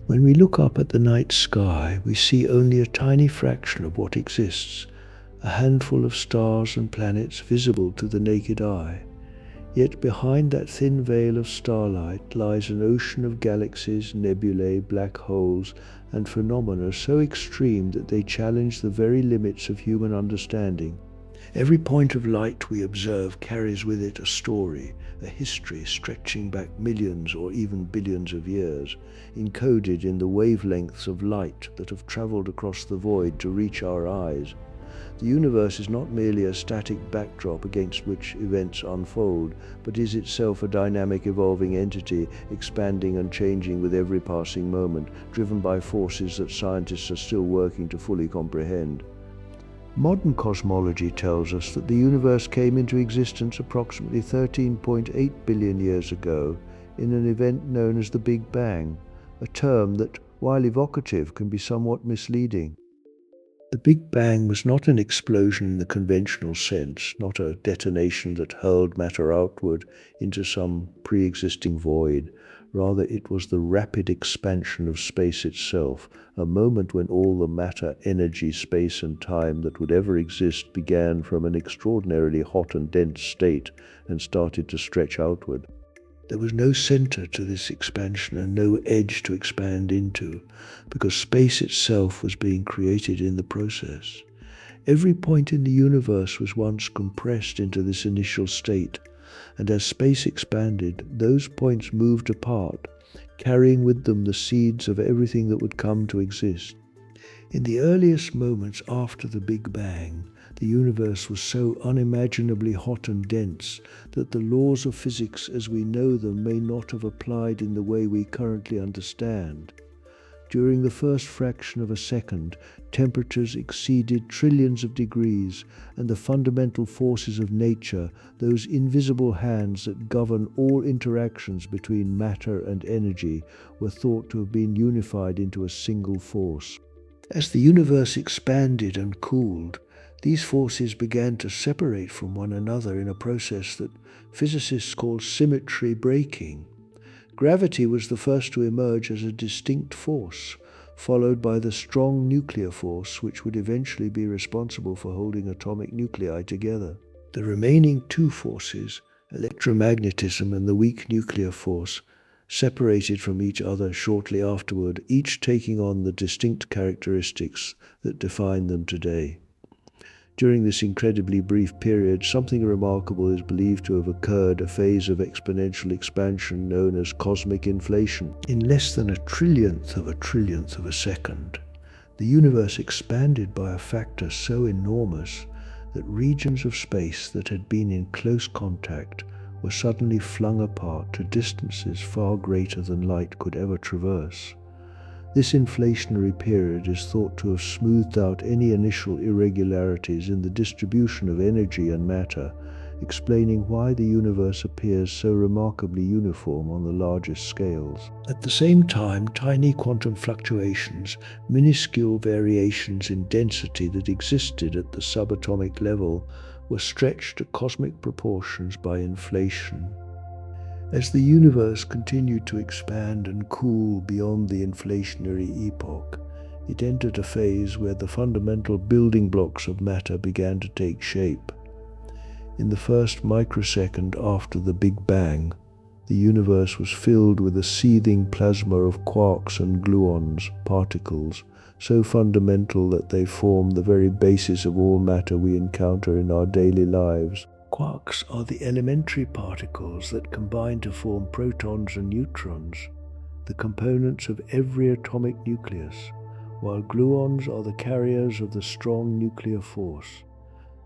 When we look up at the night sky, we see only a tiny fraction of what exists, a handful of stars and planets visible to the naked eye. Yet behind that thin veil of starlight lies an ocean of galaxies, nebulae, black holes, and phenomena so extreme that they challenge the very limits of human understanding. Every point of light we observe carries with it a story, a history stretching back millions or even billions of years, encoded in the wavelengths of light that have traveled across the void to reach our eyes. The universe is not merely a static backdrop against which events unfold, but is itself a dynamic, evolving entity, expanding and changing with every passing moment, driven by forces that scientists are still working to fully comprehend. Modern cosmology tells us that the universe came into existence approximately 13.8 billion years ago in an event known as the Big Bang, a term that, while evocative, can be somewhat misleading. The Big Bang was not an explosion in the conventional sense, not a detonation that hurled matter outward into some pre-existing void. Rather, it was the rapid expansion of space itself, a moment when all the matter, energy, space and time that would ever exist began from an extraordinarily hot and dense state and started to stretch outward. There was no center to this expansion and no edge to expand into, because space itself was being created in the process. Every point in the universe was once compressed into this initial state, and as space expanded, those points moved apart, carrying with them the seeds of everything that would come to exist. In the earliest moments after the Big Bang, the universe was so unimaginably hot and dense that the laws of physics as we know them may not have applied in the way we currently understand. During the first fraction of a second, temperatures exceeded trillions of degrees, and the fundamental forces of nature, those invisible hands that govern all interactions between matter and energy, were thought to have been unified into a single force. As the universe expanded and cooled, these forces began to separate from one another in a process that physicists call symmetry breaking. Gravity was the first to emerge as a distinct force, followed by the strong nuclear force which would eventually be responsible for holding atomic nuclei together. The remaining two forces, electromagnetism and the weak nuclear force, separated from each other shortly afterward, each taking on the distinct characteristics that define them today. During this incredibly brief period, something remarkable is believed to have occurred, a phase of exponential expansion known as cosmic inflation. In less than a trillionth of a second, the universe expanded by a factor so enormous that regions of space that had been in close contact were suddenly flung apart to distances far greater than light could ever traverse. This inflationary period is thought to have smoothed out any initial irregularities in the distribution of energy and matter, explaining why the universe appears so remarkably uniform on the largest scales. At the same time, tiny quantum fluctuations, minuscule variations in density that existed at the subatomic level, were stretched to cosmic proportions by inflation. As the universe continued to expand and cool beyond the inflationary epoch, it entered a phase where the fundamental building blocks of matter began to take shape. In the first microsecond after the Big Bang, the universe was filled with a seething plasma of quarks and gluons, particles, so fundamental that they form the very basis of all matter we encounter in our daily lives. Quarks are the elementary particles that combine to form protons and neutrons, the components of every atomic nucleus, while gluons are the carriers of the strong nuclear force,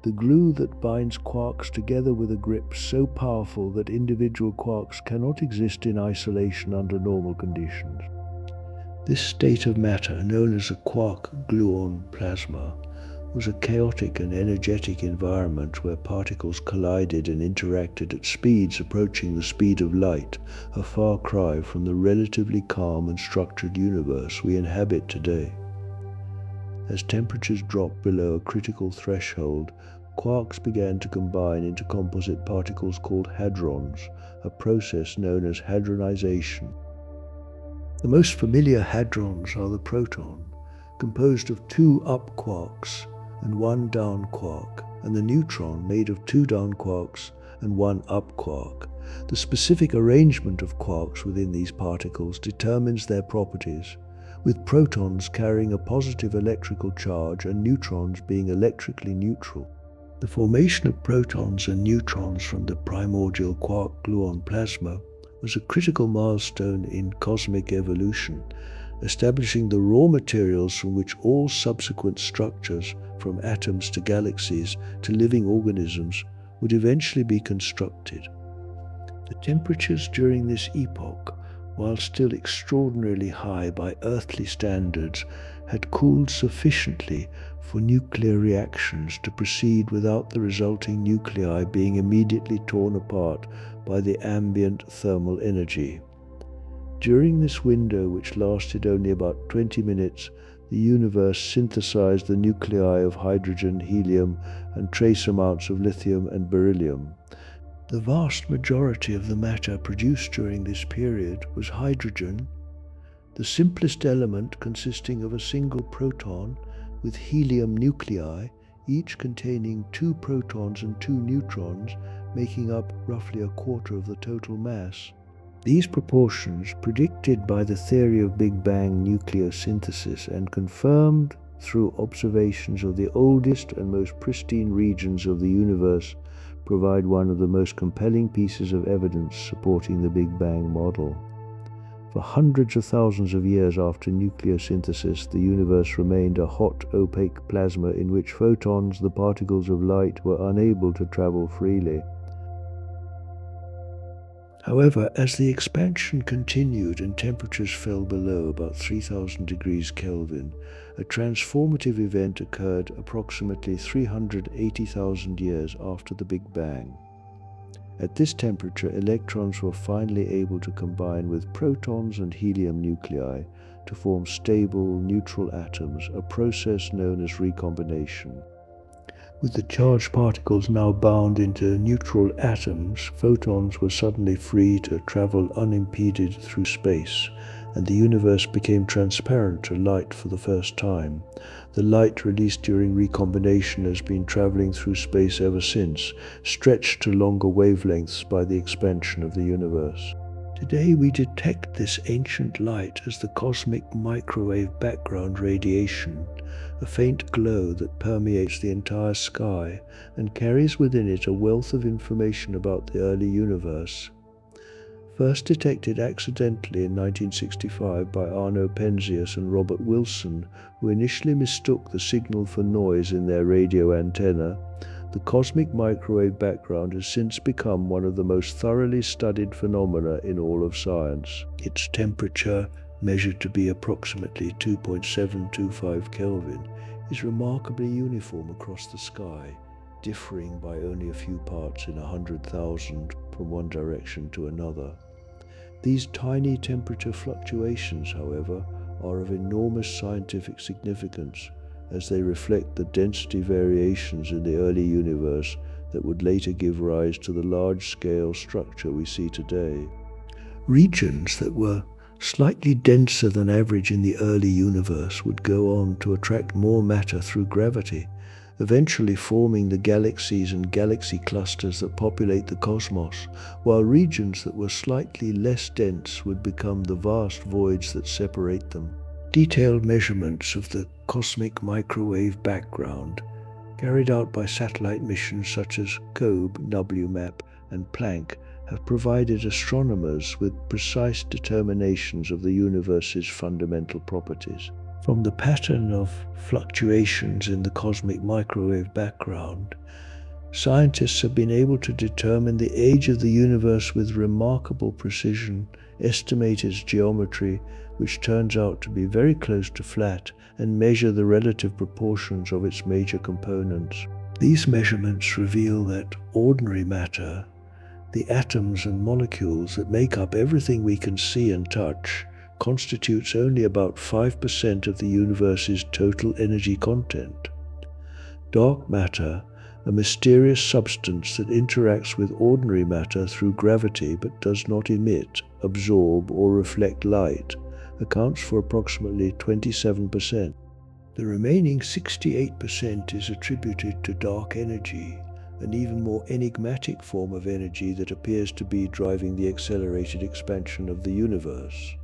the glue that binds quarks together with a grip so powerful that individual quarks cannot exist in isolation under normal conditions. This state of matter, known as a quark-gluon plasma, was a chaotic and energetic environment where particles collided and interacted at speeds approaching the speed of light, a far cry from the relatively calm and structured universe we inhabit today. As temperatures dropped below a critical threshold, quarks began to combine into composite particles called hadrons, a process known as hadronization. The most familiar hadrons are the proton, composed of 2 up quarks and 1 down quark, and the neutron, made of 2 down quarks and 1 up quark. The specific arrangement of quarks within these particles determines their properties, with protons carrying a positive electrical charge and neutrons being electrically neutral. The formation of protons and neutrons from the primordial quark-gluon plasma was a critical milestone in cosmic evolution, establishing the raw materials from which all subsequent structures, from atoms to galaxies to living organisms, would eventually be constructed. The temperatures during this epoch, while still extraordinarily high by earthly standards, had cooled sufficiently for nuclear reactions to proceed without the resulting nuclei being immediately torn apart by the ambient thermal energy. During this window, which lasted only about 20 minutes, the universe synthesized the nuclei of hydrogen, helium, and trace amounts of lithium and beryllium. The vast majority of the matter produced during this period was hydrogen, the simplest element consisting of a single proton with helium nuclei, each containing 2 protons and 2 neutrons, making up roughly a quarter of the total mass. These proportions, predicted by the theory of Big Bang nucleosynthesis and confirmed through observations of the oldest and most pristine regions of the universe, provide one of the most compelling pieces of evidence supporting the Big Bang model. For hundreds of thousands of years after nucleosynthesis, the universe remained a hot, opaque plasma in which photons, the particles of light, were unable to travel freely. However, as the expansion continued and temperatures fell below about 3000 degrees Kelvin, a transformative event occurred approximately 380,000 years after the Big Bang. At this temperature, electrons were finally able to combine with protons and helium nuclei to form stable, neutral atoms, a process known as recombination. With the charged particles now bound into neutral atoms, photons were suddenly free to travel unimpeded through space, and the universe became transparent to light for the first time. The light released during recombination has been traveling through space ever since, stretched to longer wavelengths by the expansion of the universe. Today we detect this ancient light as the cosmic microwave background radiation, a faint glow that permeates the entire sky and carries within it a wealth of information about the early universe. First detected accidentally in 1965 by Arno Penzias and Robert Wilson, who initially mistook the signal for noise in their radio antenna, the cosmic microwave background has since become one of the most thoroughly studied phenomena in all of science. Its temperature, measured to be approximately 2.725 Kelvin, is remarkably uniform across the sky, differing by only a few parts in 100,000 from one direction to another. These tiny temperature fluctuations, however, are of enormous scientific significance, as they reflect the density variations in the early universe that would later give rise to the large-scale structure we see today. Regions that were slightly denser than average in the early universe would go on to attract more matter through gravity, eventually forming the galaxies and galaxy clusters that populate the cosmos, while regions that were slightly less dense would become the vast voids that separate them. Detailed measurements of the cosmic microwave background, carried out by satellite missions such as COBE, WMAP, and Planck, have provided astronomers with precise determinations of the universe's fundamental properties. From the pattern of fluctuations in the cosmic microwave background, scientists have been able to determine the age of the universe with remarkable precision, estimate its geometry, which turns out to be very close to flat, and measure the relative proportions of its major components. These measurements reveal that ordinary matter, the atoms and molecules that make up everything we can see and touch, constitutes only about 5% of the universe's total energy content. Dark matter, a mysterious substance that interacts with ordinary matter through gravity but does not emit, absorb, or reflect light, accounts for approximately 27%. The remaining 68% is attributed to dark energy, an even more enigmatic form of energy that appears to be driving the accelerated expansion of the universe.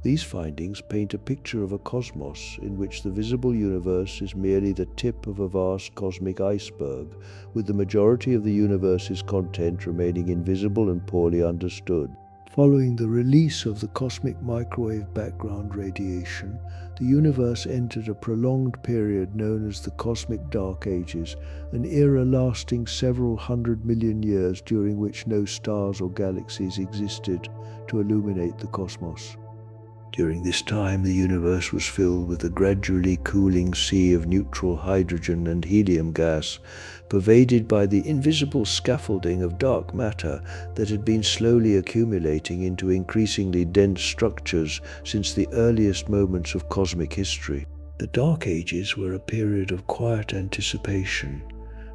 These findings paint a picture of a cosmos in which the visible universe is merely the tip of a vast cosmic iceberg, with the majority of the universe's content remaining invisible and poorly understood. Following the release of the cosmic microwave background radiation, the universe entered a prolonged period known as the Cosmic Dark Ages, an era lasting several 100 million years during which no stars or galaxies existed to illuminate the cosmos. During this time, the universe was filled with a gradually cooling sea of neutral hydrogen and helium gas, pervaded by the invisible scaffolding of dark matter that had been slowly accumulating into increasingly dense structures since the earliest moments of cosmic history. The Dark Ages were a period of quiet anticipation,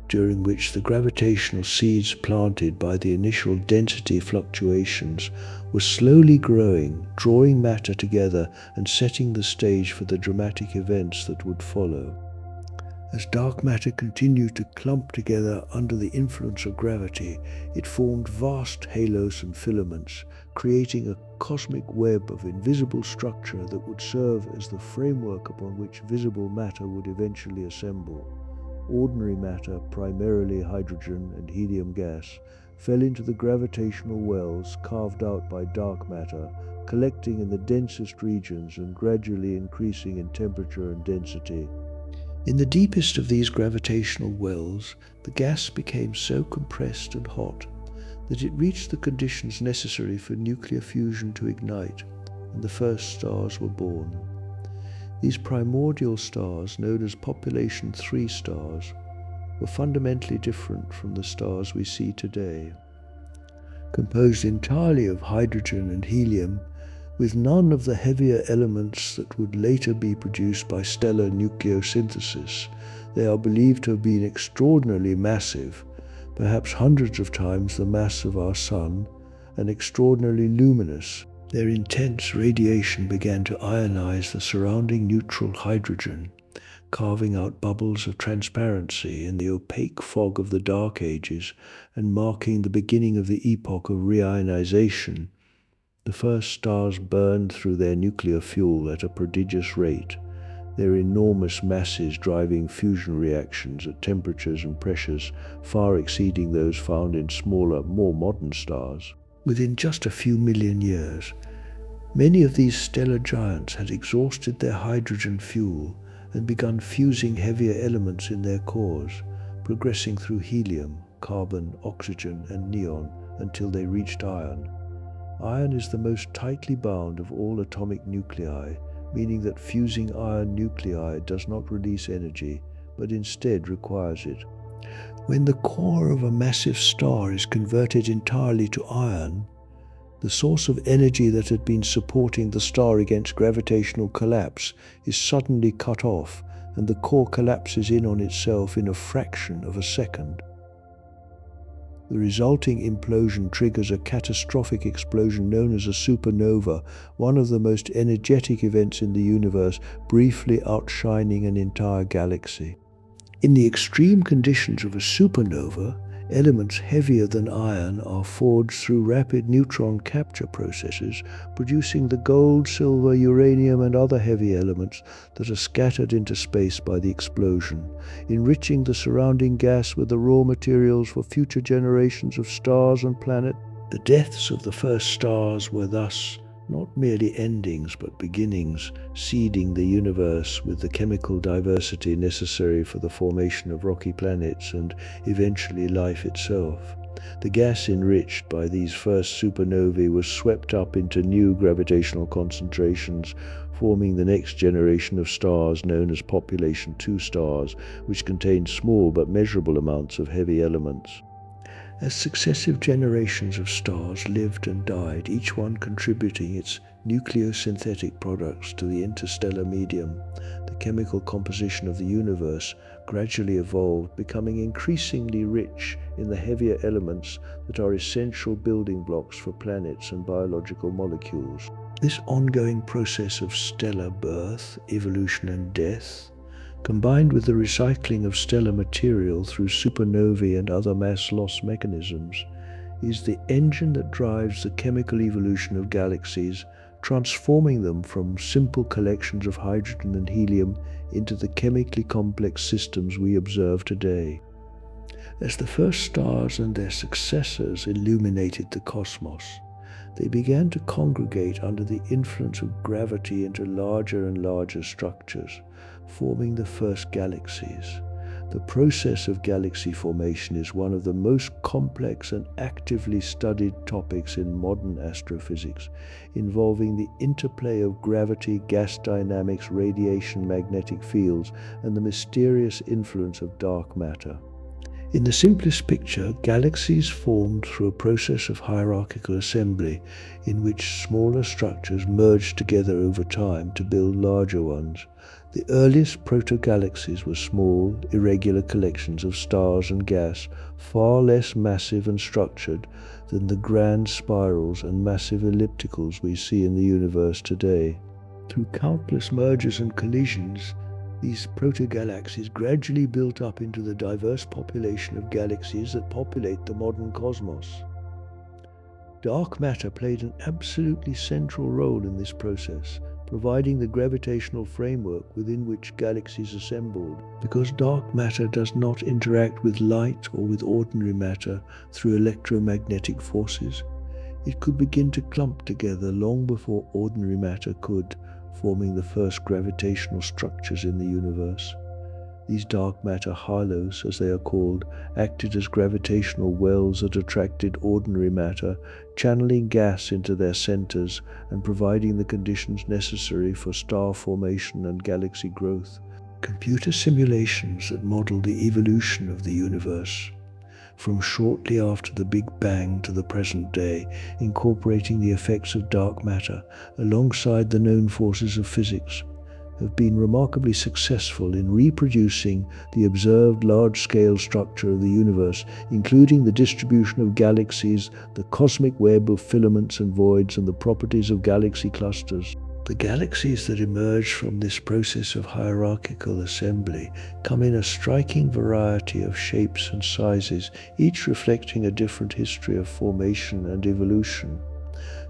during which the gravitational seeds planted by the initial density fluctuations were slowly growing, drawing matter together and setting the stage for the dramatic events that would follow. As dark matter continued to clump together under the influence of gravity, it formed vast halos and filaments, creating a cosmic web of invisible structure that would serve as the framework upon which visible matter would eventually assemble. Ordinary matter, primarily hydrogen and helium gas, fell into the gravitational wells carved out by dark matter, collecting in the densest regions and gradually increasing in temperature and density. In the deepest of these gravitational wells, the gas became so compressed and hot that it reached the conditions necessary for nuclear fusion to ignite, and the first stars were born. These primordial stars, known as population 3 stars, were fundamentally different from the stars we see today. Composed entirely of hydrogen and helium, with none of the heavier elements that would later be produced by stellar nucleosynthesis, they are believed to have been extraordinarily massive, perhaps hundreds of times the mass of our Sun, and extraordinarily luminous. Their intense radiation began to ionize the surrounding neutral hydrogen, carving out bubbles of transparency in the opaque fog of the Dark Ages and marking the beginning of the epoch of reionization. The first stars burned through their nuclear fuel at a prodigious rate, their enormous masses driving fusion reactions at temperatures and pressures far exceeding those found in smaller, more modern stars. Within just a few million years, many of these stellar giants had exhausted their hydrogen fuel and begun fusing heavier elements in their cores, progressing through helium, carbon, oxygen, and neon until they reached iron. Iron is the most tightly bound of all atomic nuclei, meaning that fusing iron nuclei does not release energy, but instead requires it. When the core of a massive star is converted entirely to iron, the source of energy that had been supporting the star against gravitational collapse is suddenly cut off, and the core collapses in on itself in a fraction of a second. The resulting implosion triggers a catastrophic explosion known as a supernova, one of the most energetic events in the universe, briefly outshining an entire galaxy. In the extreme conditions of a supernova, elements heavier than iron are forged through rapid neutron capture processes, producing the gold, silver, uranium, and other heavy elements that are scattered into space by the explosion, enriching the surrounding gas with the raw materials for future generations of stars and planets. The deaths of the first stars were thus not merely endings but beginnings, seeding the universe with the chemical diversity necessary for the formation of rocky planets and eventually life itself. The gas enriched by these first supernovae was swept up into new gravitational concentrations, forming the next generation of stars known as population 2 stars, which contained small but measurable amounts of heavy elements. As successive generations of stars lived and died, each one contributing its nucleosynthetic products to the interstellar medium, the chemical composition of the universe gradually evolved, becoming increasingly rich in the heavier elements that are essential building blocks for planets and biological molecules. This ongoing process of stellar birth, evolution and death, combined with the recycling of stellar material through supernovae and other mass loss mechanisms, is the engine that drives the chemical evolution of galaxies, transforming them from simple collections of hydrogen and helium into the chemically complex systems we observe today. As the first stars and their successors illuminated the cosmos, they began to congregate under the influence of gravity into larger and larger structures, forming the first galaxies. The process of galaxy formation is one of the most complex and actively studied topics in modern astrophysics, involving the interplay of gravity, gas dynamics, radiation, magnetic fields, and the mysterious influence of dark matter. In the simplest picture, galaxies formed through a process of hierarchical assembly in which smaller structures merged together over time to build larger ones. The earliest proto-galaxies were small, irregular collections of stars and gas, far less massive and structured than the grand spirals and massive ellipticals we see in the universe today. Through countless mergers and collisions, these proto-galaxies gradually built up into the diverse population of galaxies that populate the modern cosmos. Dark matter played an absolutely central role in this process, providing the gravitational framework within which galaxies assembled. Because dark matter does not interact with light or with ordinary matter through electromagnetic forces, it could begin to clump together long before ordinary matter could, forming the first gravitational structures in the universe. These dark matter halos, as they are called, acted as gravitational wells that attracted ordinary matter, channeling gas into their centers and providing the conditions necessary for star formation and galaxy growth. Computer simulations that model the evolution of the universe, from shortly after the Big Bang to the present day, incorporating the effects of dark matter alongside the known forces of physics, have been remarkably successful in reproducing the observed large-scale structure of the universe, including the distribution of galaxies, the cosmic web of filaments and voids, and the properties of galaxy clusters. The galaxies that emerge from this process of hierarchical assembly come in a striking variety of shapes and sizes, each reflecting a different history of formation and evolution.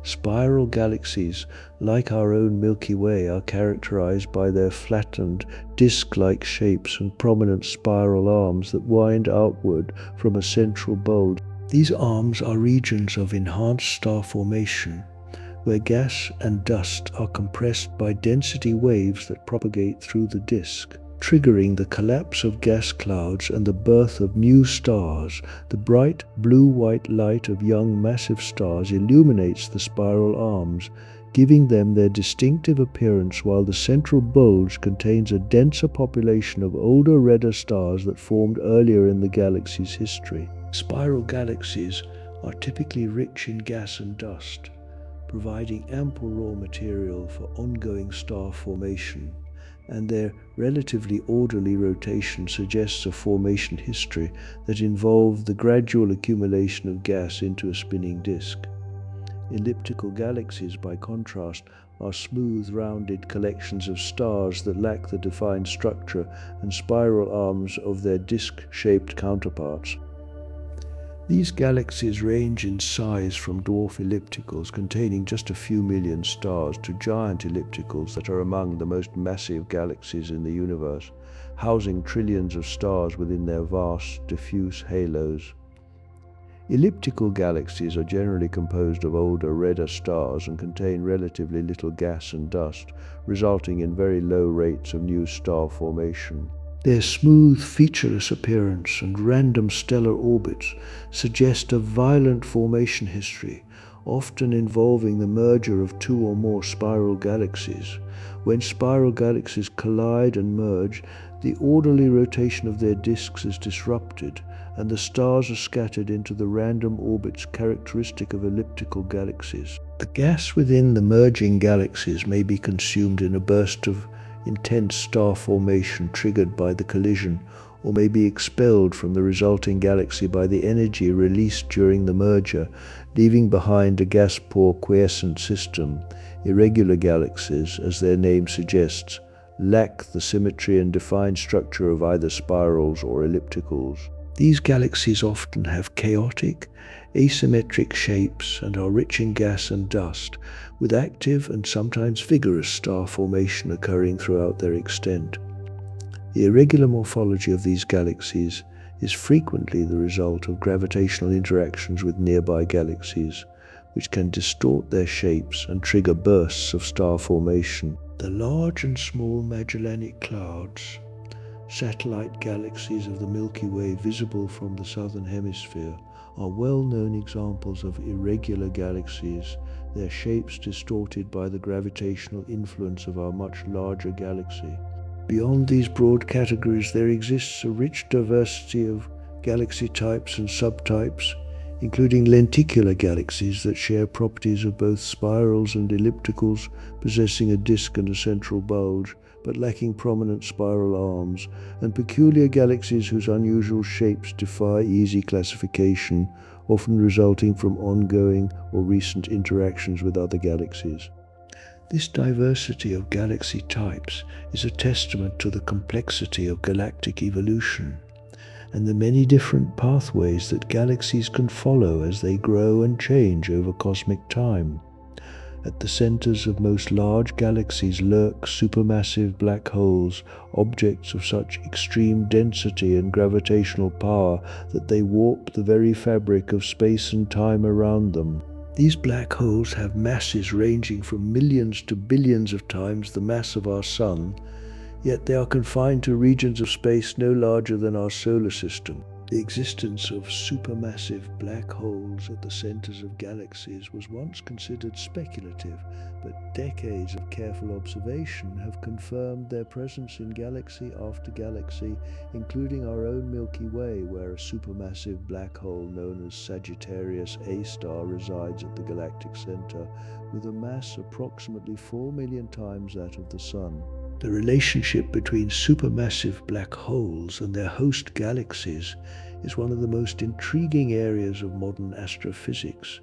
Spiral galaxies, like our own Milky Way, are characterized by their flattened, disc-like shapes and prominent spiral arms that wind outward from a central bulge. These arms are regions of enhanced star formation, where gas and dust are compressed by density waves that propagate through the disk, triggering the collapse of gas clouds and the birth of new stars. The bright blue-white light of young massive stars illuminates the spiral arms, giving them their distinctive appearance, while the central bulge contains a denser population of older, redder stars that formed earlier in the galaxy's history. Spiral galaxies are typically rich in gas and dust, providing ample raw material for ongoing star formation, and their relatively orderly rotation suggests a formation history that involved the gradual accumulation of gas into a spinning disk. Elliptical galaxies, by contrast, are smooth, rounded collections of stars that lack the defined structure and spiral arms of their disk-shaped counterparts. These galaxies range in size from dwarf ellipticals containing just a few million stars to giant ellipticals that are among the most massive galaxies in the universe, housing trillions of stars within their vast, diffuse halos. Elliptical galaxies are generally composed of older, redder stars and contain relatively little gas and dust, resulting in very low rates of new star formation. Their smooth, featureless appearance and random stellar orbits suggest a violent formation history, often involving the merger of two or more spiral galaxies. When spiral galaxies collide and merge, the orderly rotation of their disks is disrupted, and the stars are scattered into the random orbits characteristic of elliptical galaxies. The gas within the merging galaxies may be consumed in a burst of intense star formation triggered by the collision, or may be expelled from the resulting galaxy by the energy released during the merger, leaving behind a gas-poor quiescent system. Irregular galaxies, as their name suggests, lack the symmetry and defined structure of either spirals or ellipticals. These galaxies often have chaotic, asymmetric shapes and are rich in gas and dust, with active and sometimes vigorous star formation occurring throughout their extent. The irregular morphology of these galaxies is frequently the result of gravitational interactions with nearby galaxies, which can distort their shapes and trigger bursts of star formation. The Large and Small Magellanic Clouds, satellite galaxies of the Milky Way visible from the southern hemisphere, are well-known examples of irregular galaxies, their shapes distorted by the gravitational influence of our much larger galaxy. Beyond these broad categories, there exists a rich diversity of galaxy types and subtypes, including lenticular galaxies that share properties of both spirals and ellipticals, possessing a disk and a central bulge, but lacking prominent spiral arms, and peculiar galaxies whose unusual shapes defy easy classification, often resulting from ongoing or recent interactions with other galaxies. This diversity of galaxy types is a testament to the complexity of galactic evolution and the many different pathways that galaxies can follow as they grow and change over cosmic time. At the centers of most large galaxies lurk supermassive black holes, objects of such extreme density and gravitational power that they warp the very fabric of space and time around them. These black holes have masses ranging from millions to billions of times the mass of our Sun, yet they are confined to regions of space no larger than our solar system. The existence of supermassive black holes at the centers of galaxies was once considered speculative, but decades of careful observation have confirmed their presence in galaxy after galaxy, including our own Milky Way, where a supermassive black hole known as Sagittarius A star resides at the galactic center, with a mass approximately 4 million times that of the Sun. The relationship between supermassive black holes and their host galaxies is one of the most intriguing areas of modern astrophysics,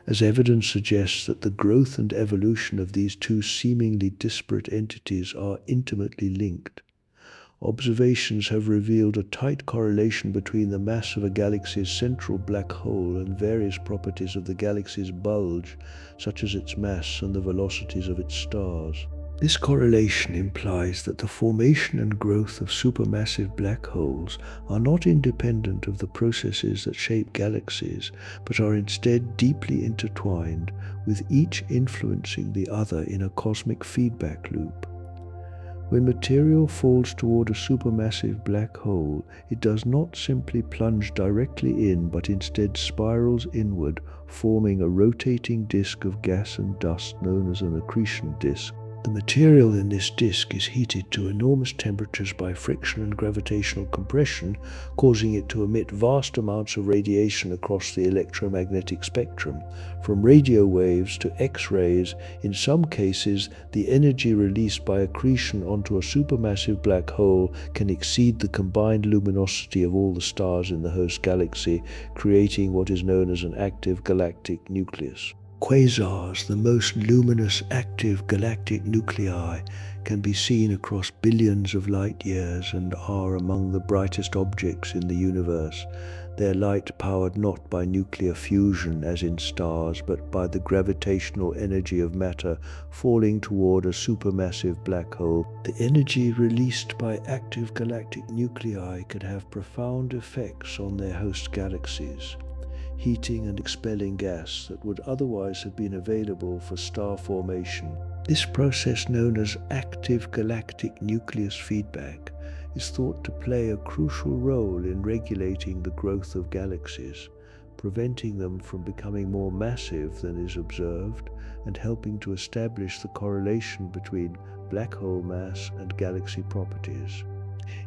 as evidence suggests that the growth and evolution of these two seemingly disparate entities are intimately linked. Observations have revealed a tight correlation between the mass of a galaxy's central black hole and various properties of the galaxy's bulge, such as its mass and the velocities of its stars. This correlation implies that the formation and growth of supermassive black holes are not independent of the processes that shape galaxies, but are instead deeply intertwined, with each influencing the other in a cosmic feedback loop. When material falls toward a supermassive black hole, it does not simply plunge directly in, but instead spirals inward, forming a rotating disk of gas and dust known as an accretion disk. The material in this disk is heated to enormous temperatures by friction and gravitational compression, causing it to emit vast amounts of radiation across the electromagnetic spectrum. From radio waves to X-rays, in some cases, the energy released by accretion onto a supermassive black hole can exceed the combined luminosity of all the stars in the host galaxy, creating what is known as an active galactic nucleus. Quasars, the most luminous active galactic nuclei, can be seen across billions of light years and are among the brightest objects in the universe, their light powered not by nuclear fusion as in stars, but by the gravitational energy of matter falling toward a supermassive black hole. The energy released by active galactic nuclei can have profound effects on their host galaxies, heating and expelling gas that would otherwise have been available for star formation. This process, known as active galactic nucleus feedback, is thought to play a crucial role in regulating the growth of galaxies, preventing them from becoming more massive than is observed, and helping to establish the correlation between black hole mass and galaxy properties.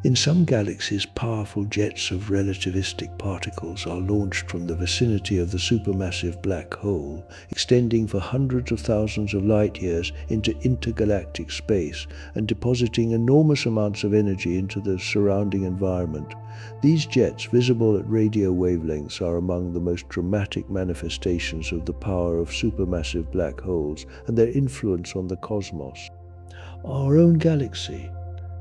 In some galaxies, powerful jets of relativistic particles are launched from the vicinity of the supermassive black hole, extending for hundreds of thousands of light years into intergalactic space and depositing enormous amounts of energy into the surrounding environment. These jets, visible at radio wavelengths, are among the most dramatic manifestations of the power of supermassive black holes and their influence on the cosmos. Our own galaxy,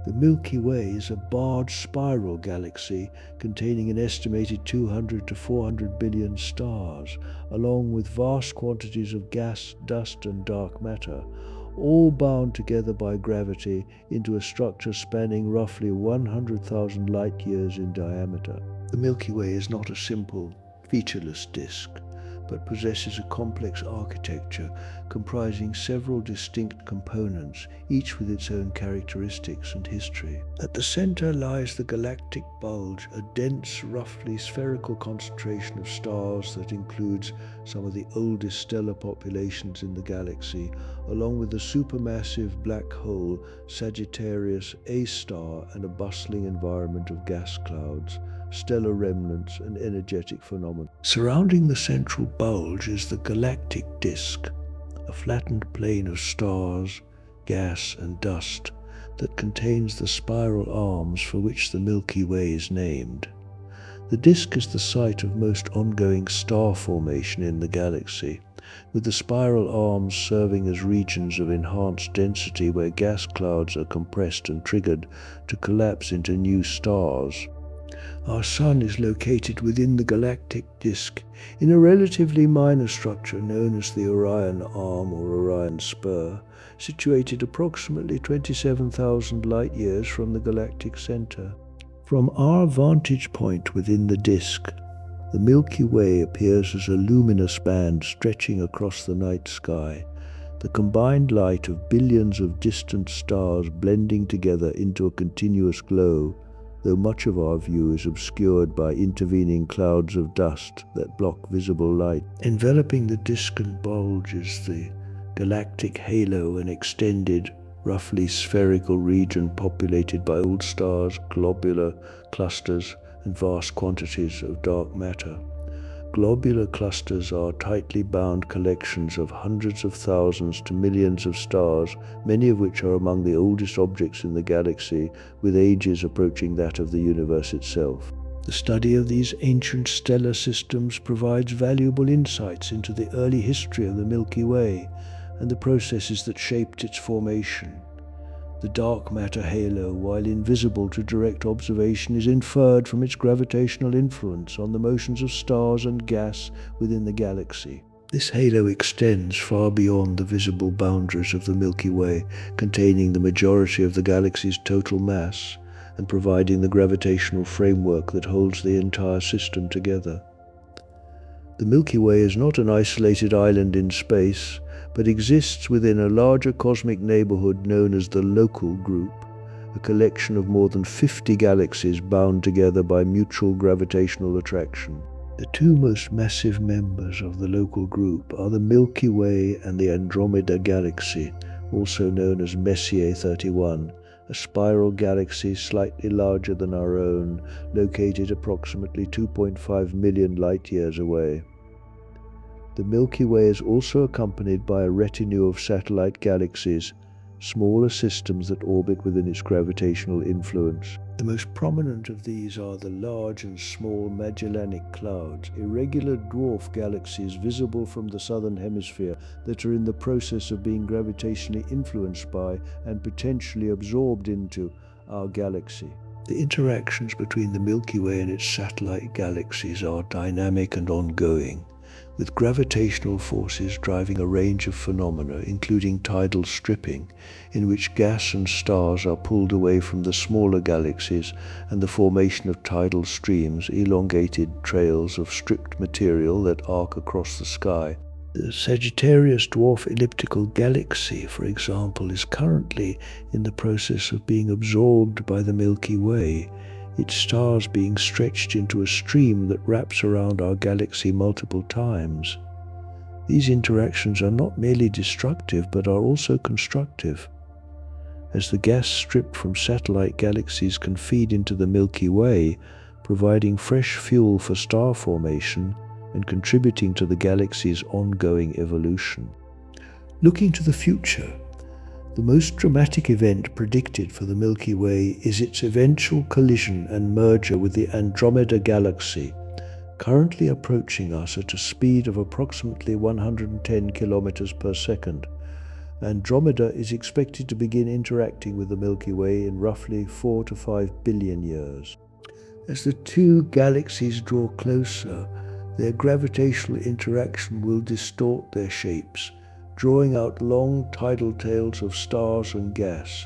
the Milky Way, is a barred spiral galaxy containing an estimated 200 to 400 billion stars, along with vast quantities of gas, dust, and dark matter, all bound together by gravity into a structure spanning roughly 100,000 light-years in diameter. The Milky Way is not a simple, featureless disk, but possesses a complex architecture comprising several distinct components, each with its own characteristics and history. At the center lies the galactic bulge, a dense, roughly spherical concentration of stars that includes some of the oldest stellar populations in the galaxy, along with the supermassive black hole Sagittarius A star and a bustling environment of gas clouds, stellar remnants, and energetic phenomena. Surrounding the central bulge is the galactic disk, a flattened plain of stars, gas, and dust that contains the spiral arms for which the Milky Way is named. The disk is the site of most ongoing star formation in the galaxy, with the spiral arms serving as regions of enhanced density where gas clouds are compressed and triggered to collapse into new stars. Our Sun is located within the galactic disk in a relatively minor structure known as the Orion Arm or Orion Spur, situated approximately 27,000 light-years from the galactic center. From our vantage point within the disk, the Milky Way appears as a luminous band stretching across the night sky, the combined light of billions of distant stars blending together into a continuous glow, though much of our view is obscured by intervening clouds of dust that block visible light. Enveloping the disk and bulge is the galactic halo, an extended, roughly spherical region populated by old stars, globular clusters, and vast quantities of dark matter. Globular clusters are tightly bound collections of hundreds of thousands to millions of stars, many of which are among the oldest objects in the galaxy, with ages approaching that of the universe itself. The study of these ancient stellar systems provides valuable insights into the early history of the Milky Way and the processes that shaped its formation. The dark matter halo, while invisible to direct observation, is inferred from its gravitational influence on the motions of stars and gas within the galaxy. This halo extends far beyond the visible boundaries of the Milky Way, containing the majority of the galaxy's total mass and providing the gravitational framework that holds the entire system together. The Milky Way is not an isolated island in space, but exists within a larger cosmic neighborhood known as the Local Group, a collection of more than 50 galaxies bound together by mutual gravitational attraction. The two most massive members of the Local Group are the Milky Way and the Andromeda Galaxy, also known as Messier 31, a spiral galaxy slightly larger than our own, located approximately 2.5 million light-years away. The Milky Way is also accompanied by a retinue of satellite galaxies, smaller systems that orbit within its gravitational influence. The most prominent of these are the Large and Small Magellanic Clouds, irregular dwarf galaxies visible from the southern hemisphere that are in the process of being gravitationally influenced by and potentially absorbed into our galaxy. The interactions between the Milky Way and its satellite galaxies are dynamic and ongoing, with gravitational forces driving a range of phenomena, including tidal stripping, in which gas and stars are pulled away from the smaller galaxies, and the formation of tidal streams, elongated trails of stripped material that arc across the sky. The Sagittarius dwarf elliptical galaxy, for example, is currently in the process of being absorbed by the Milky Way, its stars being stretched into a stream that wraps around our galaxy multiple times. These interactions are not merely destructive, but are also constructive. as the gas stripped from satellite galaxies can feed into the Milky Way, providing fresh fuel for star formation and contributing to the galaxy's ongoing evolution. Looking to the future, the most dramatic event predicted for the Milky Way is its eventual collision and merger with the Andromeda Galaxy, currently approaching us at a speed of approximately 110 kilometers per second. Andromeda is expected to begin interacting with the Milky Way in roughly 4 to 5 billion years. As the two galaxies draw closer, their gravitational interaction will distort their shapes, drawing out long tidal tails of stars and gas.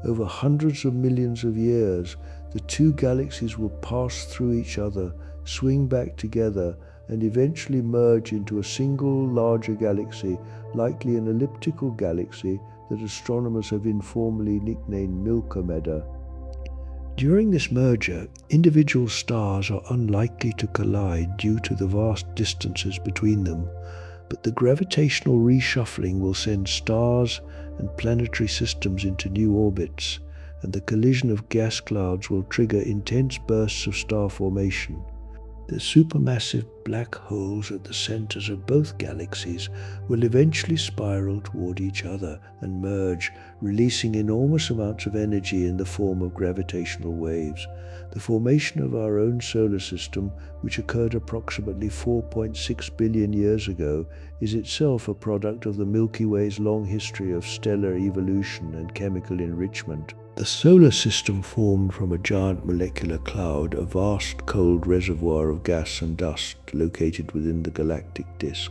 Over hundreds of millions of years, the two galaxies will pass through each other, swing back together, and eventually merge into a single larger galaxy, likely an elliptical galaxy that astronomers have informally nicknamed Milkomeda. During this merger, individual stars are unlikely to collide due to the vast distances between them, but the gravitational reshuffling will send stars and planetary systems into new orbits, and the collision of gas clouds will trigger intense bursts of star formation. The supermassive black holes at the centers of both galaxies will eventually spiral toward each other and merge, releasing enormous amounts of energy in the form of gravitational waves. The formation of our own solar system, which occurred approximately 4.6 billion years ago, is itself a product of the Milky Way's long history of stellar evolution and chemical enrichment. The solar system formed from a giant molecular cloud, a vast cold reservoir of gas and dust located within the galactic disk.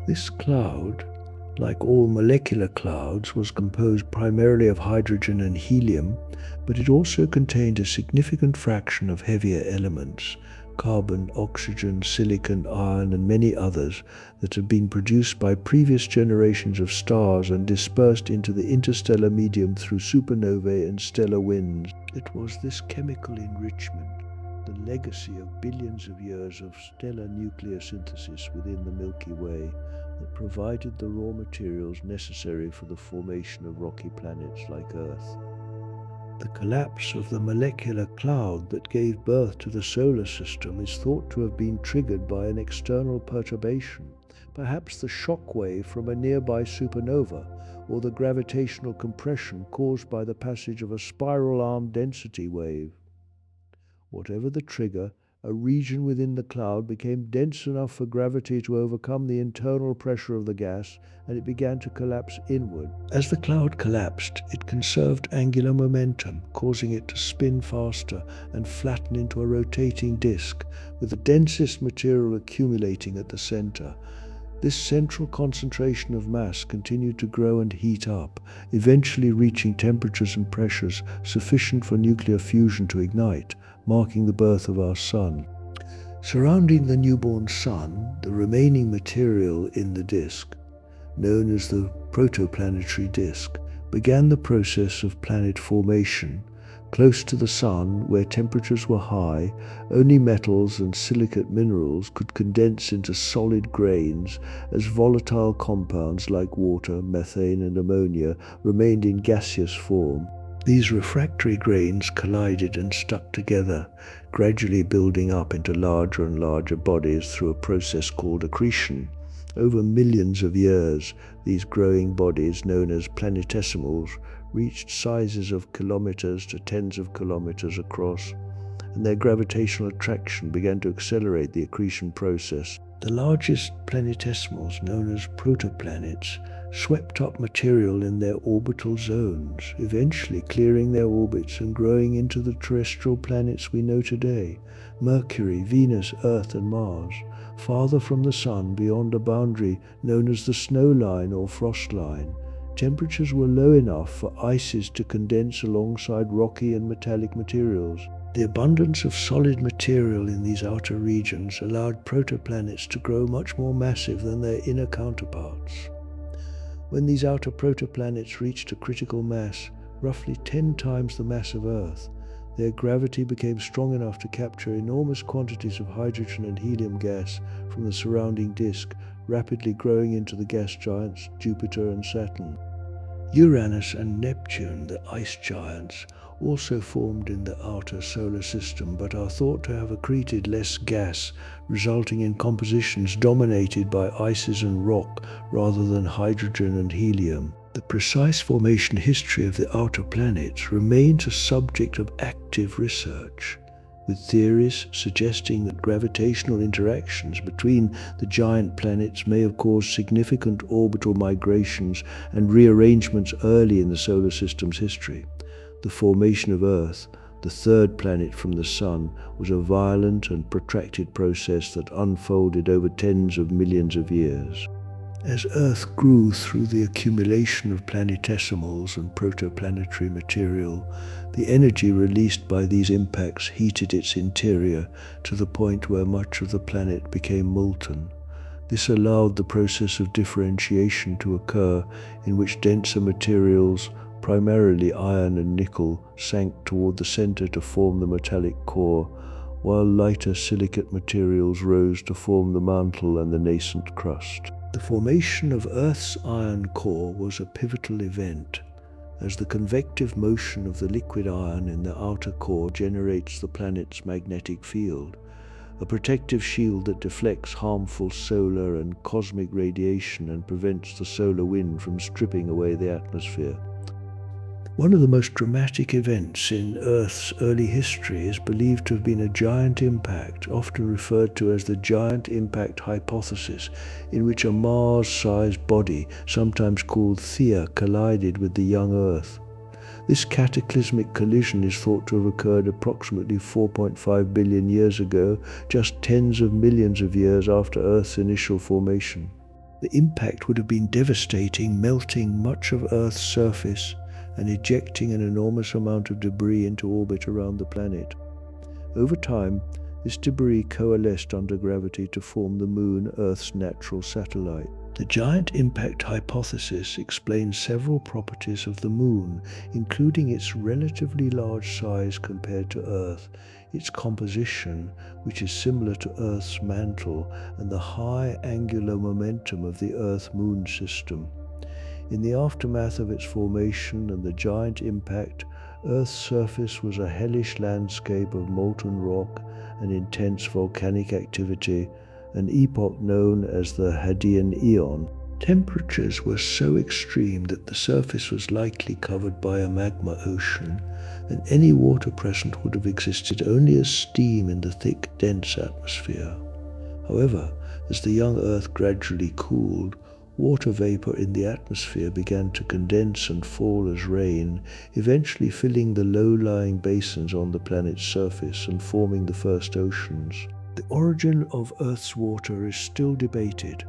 This cloud, like all molecular clouds, was composed primarily of hydrogen and helium, but it also contained a significant fraction of heavier elements, carbon, oxygen, silicon, iron, and many others that had been produced by previous generations of stars and dispersed into the interstellar medium through supernovae and stellar winds. It was this chemical enrichment, the legacy of billions of years of stellar nucleosynthesis within the Milky Way, that provided the raw materials necessary for the formation of rocky planets like Earth. The collapse of the molecular cloud that gave birth to the solar system is thought to have been triggered by an external perturbation, perhaps the shock wave from a nearby supernova, or the gravitational compression caused by the passage of a spiral-armed density wave. Whatever the trigger, a region within the cloud became dense enough for gravity to overcome the internal pressure of the gas, and it began to collapse inward. As the cloud collapsed, it conserved angular momentum, causing it to spin faster and flatten into a rotating disk, with the densest material accumulating at the center. This central concentration of mass continued to grow and heat up, eventually reaching temperatures and pressures sufficient for nuclear fusion to ignite, marking the birth of our Sun. Surrounding the newborn Sun, the remaining material in the disk, known as the protoplanetary disk, began the process of planet formation. Close to the Sun, where temperatures were high, only metals and silicate minerals could condense into solid grains, as volatile compounds like water, methane, and ammonia remained in gaseous form. These refractory grains collided and stuck together, gradually building up into larger and larger bodies through a process called accretion. Over millions of years, these growing bodies, known as planetesimals, reached sizes of kilometers to tens of kilometers across, and their gravitational attraction began to accelerate the accretion process. The largest planetesimals, known as protoplanets, swept up material in their orbital zones, eventually clearing their orbits and growing into the terrestrial planets we know today: Mercury, Venus, Earth, and Mars. Farther from the Sun, beyond a boundary known as the snow line or frost line, temperatures were low enough for ices to condense alongside rocky and metallic materials. The abundance of solid material in these outer regions allowed protoplanets to grow much more massive than their inner counterparts. When these outer protoplanets reached a critical mass, roughly 10 times the mass of Earth, their gravity became strong enough to capture enormous quantities of hydrogen and helium gas from the surrounding disk, rapidly growing into the gas giants Jupiter and Saturn. Uranus and Neptune, the ice giants, also formed in the outer solar system but are thought to have accreted less gas, resulting in compositions dominated by ices and rock rather than hydrogen and helium. The precise formation history of the outer planets remains a subject of active research, with theories suggesting that gravitational interactions between the giant planets may have caused significant orbital migrations and rearrangements early in the solar system's history. The formation of Earth, the third planet from the Sun, was a violent and protracted process that unfolded over tens of millions of years. As Earth grew through the accumulation of planetesimals and protoplanetary material, the energy released by these impacts heated its interior to the point where much of the planet became molten. This allowed the process of differentiation to occur, in which denser materials, primarily iron and nickel, sank toward the center to form the metallic core, while lighter silicate materials rose to form the mantle and the nascent crust. The formation of Earth's iron core was a pivotal event, as the convective motion of the liquid iron in the outer core generates the planet's magnetic field, a protective shield that deflects harmful solar and cosmic radiation and prevents the solar wind from stripping away the atmosphere. One of the most dramatic events in Earth's early history is believed to have been a giant impact, often referred to as the giant impact hypothesis, in which a Mars-sized body, sometimes called Theia, collided with the young Earth. This cataclysmic collision is thought to have occurred approximately 4.5 billion years ago, just tens of millions of years after Earth's initial formation. The impact would have been devastating, melting much of Earth's surface and ejecting an enormous amount of debris into orbit around the planet. Over time, this debris coalesced under gravity to form the Moon, Earth's natural satellite. The giant impact hypothesis explains several properties of the Moon, including its relatively large size compared to Earth, its composition, which is similar to Earth's mantle, and the high angular momentum of the Earth-Moon system. In the aftermath of its formation and the giant impact, Earth's surface was a hellish landscape of molten rock and intense volcanic activity, an epoch known as the Hadean Eon. Temperatures were so extreme that the surface was likely covered by a magma ocean, and any water present would have existed only as steam in the thick, dense atmosphere. However, as the young Earth gradually cooled, water vapor in the atmosphere began to condense and fall as rain, eventually filling the low-lying basins on the planet's surface and forming the first oceans. The origin of Earth's water is still debated,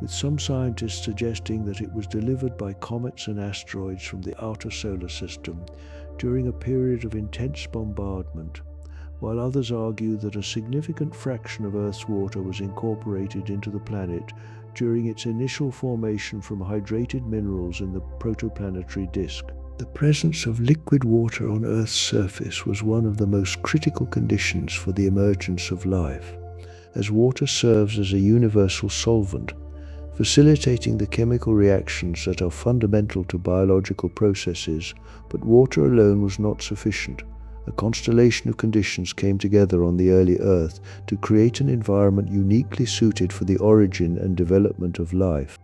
with some scientists suggesting that it was delivered by comets and asteroids from the outer solar system during a period of intense bombardment, while others argue that a significant fraction of Earth's water was incorporated into the planet during its initial formation from hydrated minerals in the protoplanetary disk. The presence of liquid water on Earth's surface was one of the most critical conditions for the emergence of life, as water serves as a universal solvent, facilitating the chemical reactions that are fundamental to biological processes. But water alone was not sufficient. A constellation of conditions came together on the early Earth to create an environment uniquely suited for the origin and development of life.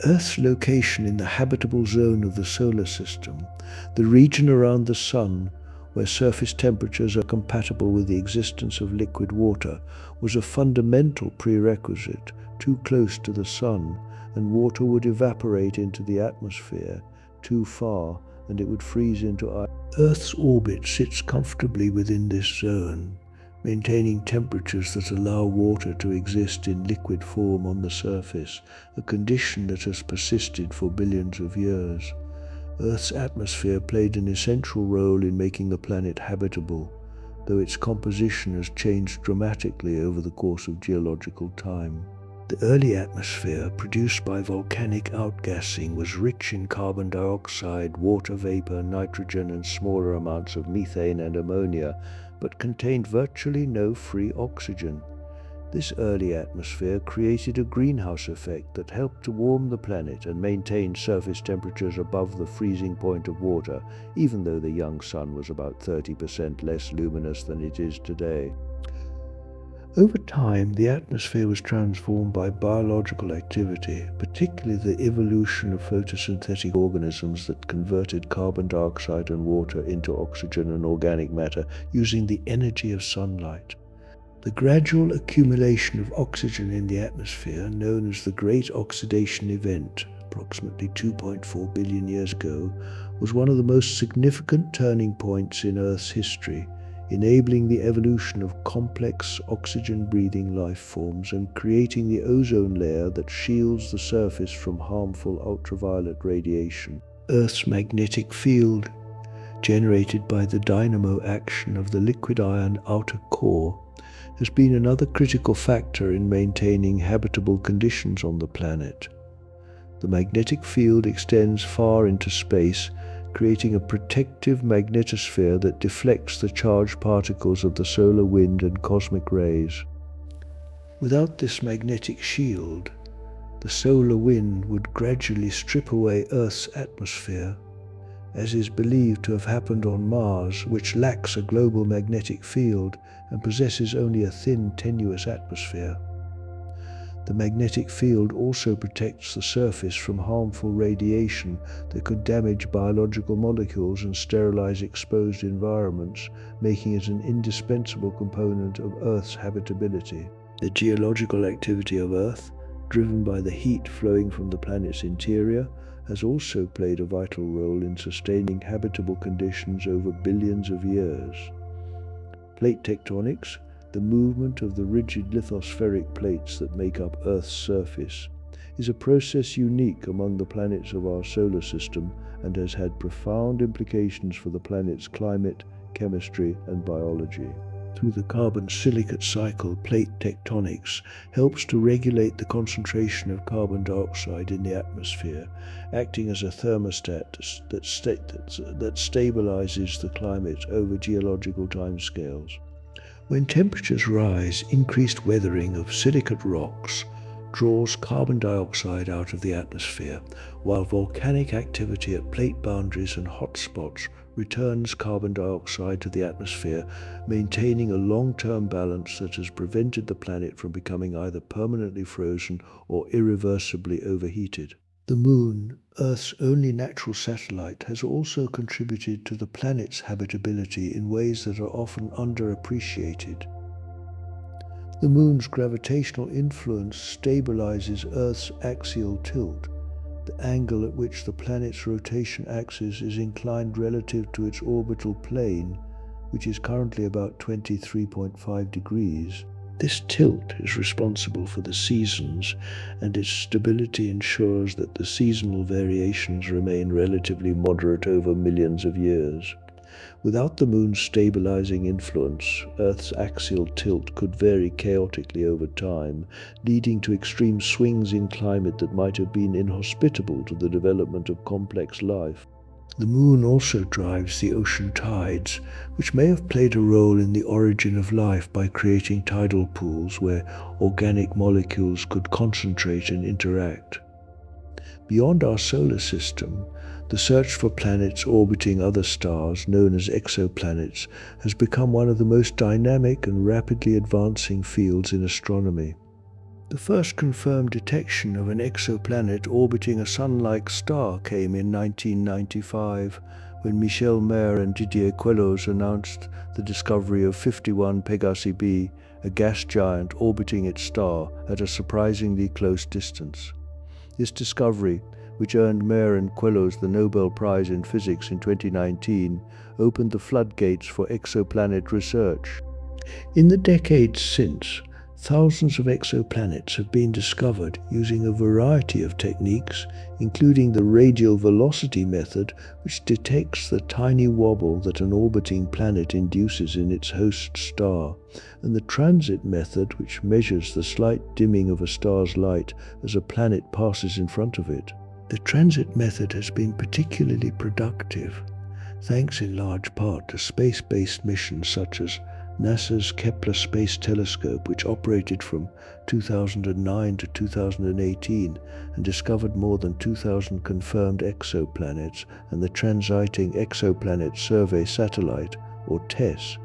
Earth's location in the habitable zone of the solar system, the region around the Sun, where surface temperatures are compatible with the existence of liquid water, was a fundamental prerequisite. Too close to the Sun, and water would evaporate into the atmosphere. Too far, and it would freeze into ice. Earth's orbit sits comfortably within this zone, maintaining temperatures that allow water to exist in liquid form on the surface, a condition that has persisted for billions of years. Earth's atmosphere played an essential role in making the planet habitable, though its composition has changed dramatically over the course of geological time. The early atmosphere, produced by volcanic outgassing, was rich in carbon dioxide, water vapor, nitrogen, and smaller amounts of methane and ammonia, but contained virtually no free oxygen. This early atmosphere created a greenhouse effect that helped to warm the planet and maintain surface temperatures above the freezing point of water, even though the young sun was about 30% less luminous than it is today. Over time, the atmosphere was transformed by biological activity, particularly the evolution of photosynthetic organisms that converted carbon dioxide and water into oxygen and organic matter using the energy of sunlight. The gradual accumulation of oxygen in the atmosphere, known as the Great Oxidation Event, approximately 2.4 billion years ago, was one of the most significant turning points in Earth's history, enabling the evolution of complex oxygen-breathing life forms and creating the ozone layer that shields the surface from harmful ultraviolet radiation. Earth's magnetic field, generated by the dynamo action of the liquid iron outer core, has been another critical factor in maintaining habitable conditions on the planet. The magnetic field extends far into space, creating a protective magnetosphere that deflects the charged particles of the solar wind and cosmic rays. Without this magnetic shield, the solar wind would gradually strip away Earth's atmosphere, as is believed to have happened on Mars, which lacks a global magnetic field and possesses only a thin, tenuous atmosphere. The magnetic field also protects the surface from harmful radiation that could damage biological molecules and sterilize exposed environments, making it an indispensable component of Earth's habitability. The geological activity of Earth, driven by the heat flowing from the planet's interior, has also played a vital role in sustaining habitable conditions over billions of years. Plate tectonics, the movement of the rigid lithospheric plates that make up Earth's surface, is a process unique among the planets of our solar system and has had profound implications for the planet's climate, chemistry, and biology. Through the carbon silicate cycle, plate tectonics helps to regulate the concentration of carbon dioxide in the atmosphere, acting as a thermostat that stabilizes the climate over geological timescales. When temperatures rise, increased weathering of silicate rocks draws carbon dioxide out of the atmosphere, while volcanic activity at plate boundaries and hotspots returns carbon dioxide to the atmosphere, maintaining a long-term balance that has prevented the planet from becoming either permanently frozen or irreversibly overheated. The Moon, Earth's only natural satellite, has also contributed to the planet's habitability in ways that are often underappreciated. The Moon's gravitational influence stabilizes Earth's axial tilt, the angle at which the planet's rotation axis is inclined relative to its orbital plane, which is currently about 23.5 degrees. This tilt is responsible for the seasons, and its stability ensures that the seasonal variations remain relatively moderate over millions of years. Without the Moon's stabilizing influence, Earth's axial tilt could vary chaotically over time, leading to extreme swings in climate that might have been inhospitable to the development of complex life. The Moon also drives the ocean tides, which may have played a role in the origin of life by creating tidal pools where organic molecules could concentrate and interact. Beyond our solar system, the search for planets orbiting other stars, known as exoplanets, has become one of the most dynamic and rapidly advancing fields in astronomy. The first confirmed detection of an exoplanet orbiting a Sun-like star came in 1995, when Michel Maire and Didier Queloz announced the discovery of 51 Pegasi b, a gas giant orbiting its star at a surprisingly close distance. This discovery, which earned Maire and Queloz the Nobel Prize in Physics in 2019, opened the floodgates for exoplanet research. In the decades since, thousands of exoplanets have been discovered using a variety of techniques, including the radial velocity method, which detects the tiny wobble that an orbiting planet induces in its host star, and the transit method, which measures the slight dimming of a star's light as a planet passes in front of it. The transit method has been particularly productive, thanks in large part to space-based missions such as NASA's Kepler Space Telescope, which operated from 2009 to 2018 and discovered more than 2,000 confirmed exoplanets, and the Transiting Exoplanet Survey Satellite, or TESS,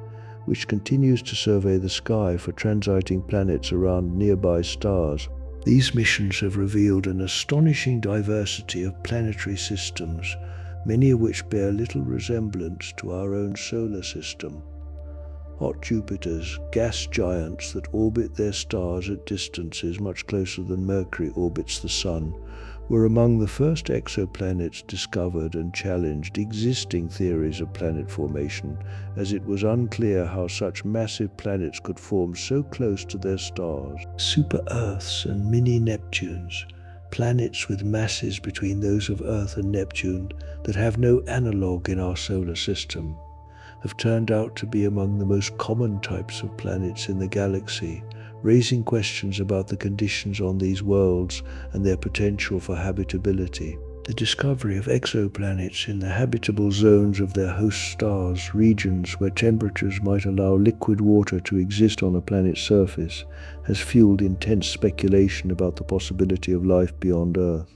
which continues to survey the sky for transiting planets around nearby stars. These missions have revealed an astonishing diversity of planetary systems, many of which bear little resemblance to our own solar system. Hot Jupiters, gas giants that orbit their stars at distances much closer than Mercury orbits the Sun, were among the first exoplanets discovered and challenged existing theories of planet formation, as it was unclear how such massive planets could form so close to their stars. Super-Earths and mini-Neptunes, planets with masses between those of Earth and Neptune that have no analogue in our solar system, have turned out to be among the most common types of planets in the galaxy, raising questions about the conditions on these worlds and their potential for habitability. The discovery of exoplanets in the habitable zones of their host stars, regions where temperatures might allow liquid water to exist on a planet's surface, has fueled intense speculation about the possibility of life beyond Earth.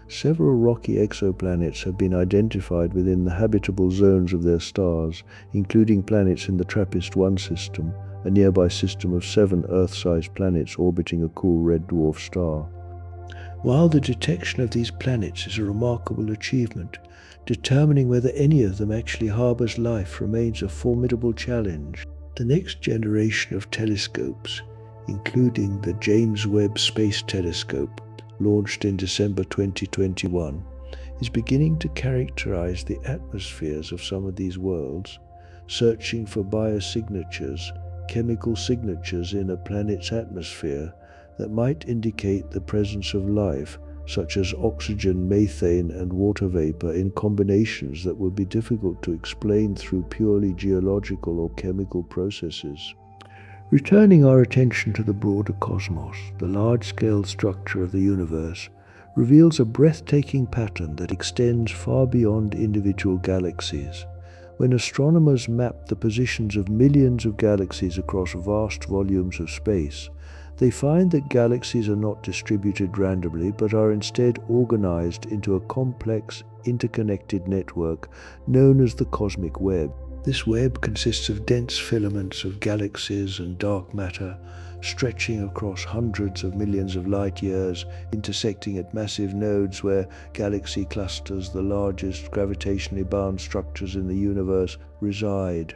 Several rocky exoplanets have been identified within the habitable zones of their stars, including planets in the TRAPPIST-1 system, a nearby system of 7 Earth-sized planets orbiting a cool red dwarf star. While the detection of these planets is a remarkable achievement, determining whether any of them actually harbors life remains a formidable challenge. The next generation of telescopes, including the James Webb Space Telescope, launched in December 2021, is beginning to characterize the atmospheres of some of these worlds, searching for biosignatures, chemical signatures in a planet's atmosphere that might indicate the presence of life, such as oxygen, methane, and water vapor in combinations that would be difficult to explain through purely geological or chemical processes. Returning our attention to the broader cosmos, the large-scale structure of the universe reveals a breathtaking pattern that extends far beyond individual galaxies. When astronomers map the positions of millions of galaxies across vast volumes of space, they find that galaxies are not distributed randomly, but are instead organized into a complex, interconnected network known as the cosmic web. This web consists of dense filaments of galaxies and dark matter, stretching across hundreds of millions of light years, intersecting at massive nodes where galaxy clusters, the largest gravitationally bound structures in the universe, reside.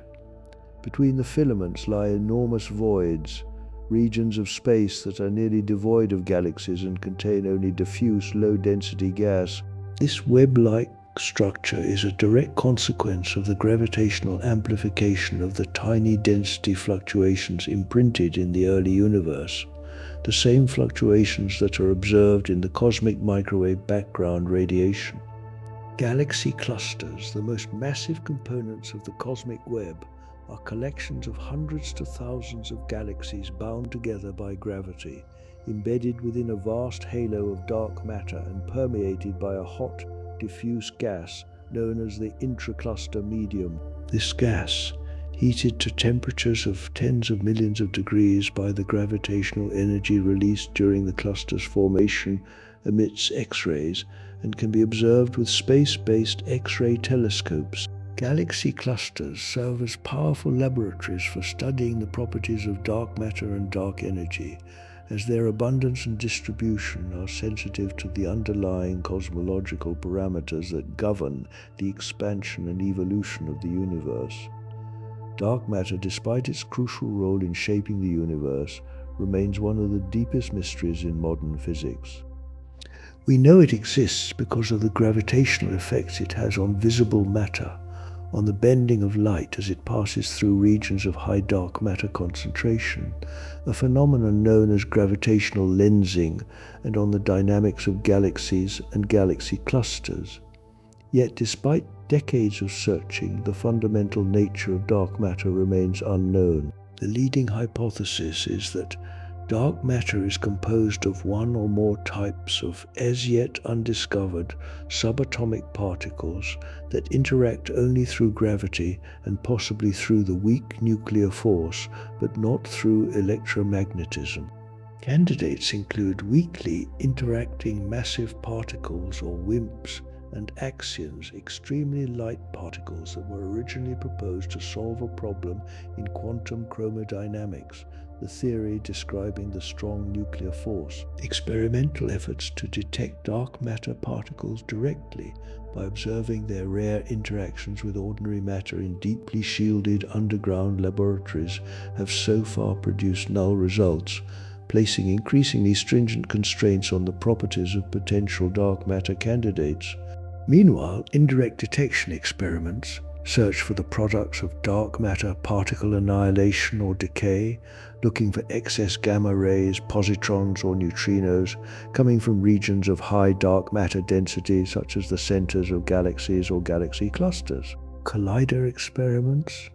Between the filaments lie enormous voids, regions of space that are nearly devoid of galaxies and contain only diffuse, low-density gas. This web-like structure is a direct consequence of the gravitational amplification of the tiny density fluctuations imprinted in the early universe, the same fluctuations that are observed in the cosmic microwave background radiation. Galaxy clusters, the most massive components of the cosmic web, are collections of hundreds to thousands of galaxies bound together by gravity, embedded within a vast halo of dark matter and permeated by a hot, diffuse gas known as the intracluster medium. This gas, heated to temperatures of tens of millions of degrees by the gravitational energy released during the cluster's formation, emits X-rays and can be observed with space-based X-ray telescopes. Galaxy clusters serve as powerful laboratories for studying the properties of dark matter and dark energy, as their abundance and distribution are sensitive to the underlying cosmological parameters that govern the expansion and evolution of the universe. Dark matter, despite its crucial role in shaping the universe, remains one of the deepest mysteries in modern physics. We know it exists because of the gravitational effects it has on visible matter, on the bending of light as it passes through regions of high dark matter concentration, a phenomenon known as gravitational lensing, and on the dynamics of galaxies and galaxy clusters. Yet despite decades of searching, the fundamental nature of dark matter remains unknown. The leading hypothesis is that Dark matter is composed of one or more types of as yet undiscovered subatomic particles that interact only through gravity and possibly through the weak nuclear force, but not through electromagnetism. Candidates include weakly interacting massive particles or WIMPs and axions, extremely light particles that were originally proposed to solve a problem in quantum chromodynamics, the theory describing the strong nuclear force. Experimental efforts to detect dark matter particles directly by observing their rare interactions with ordinary matter in deeply shielded underground laboratories have so far produced null results, placing increasingly stringent constraints on the properties of potential dark matter candidates. Meanwhile, indirect detection experiments search for the products of dark matter particle annihilation or decay, looking for excess gamma rays, positrons or neutrinos coming from regions of high dark matter density such as the centers of galaxies or galaxy clusters. Collider experiments,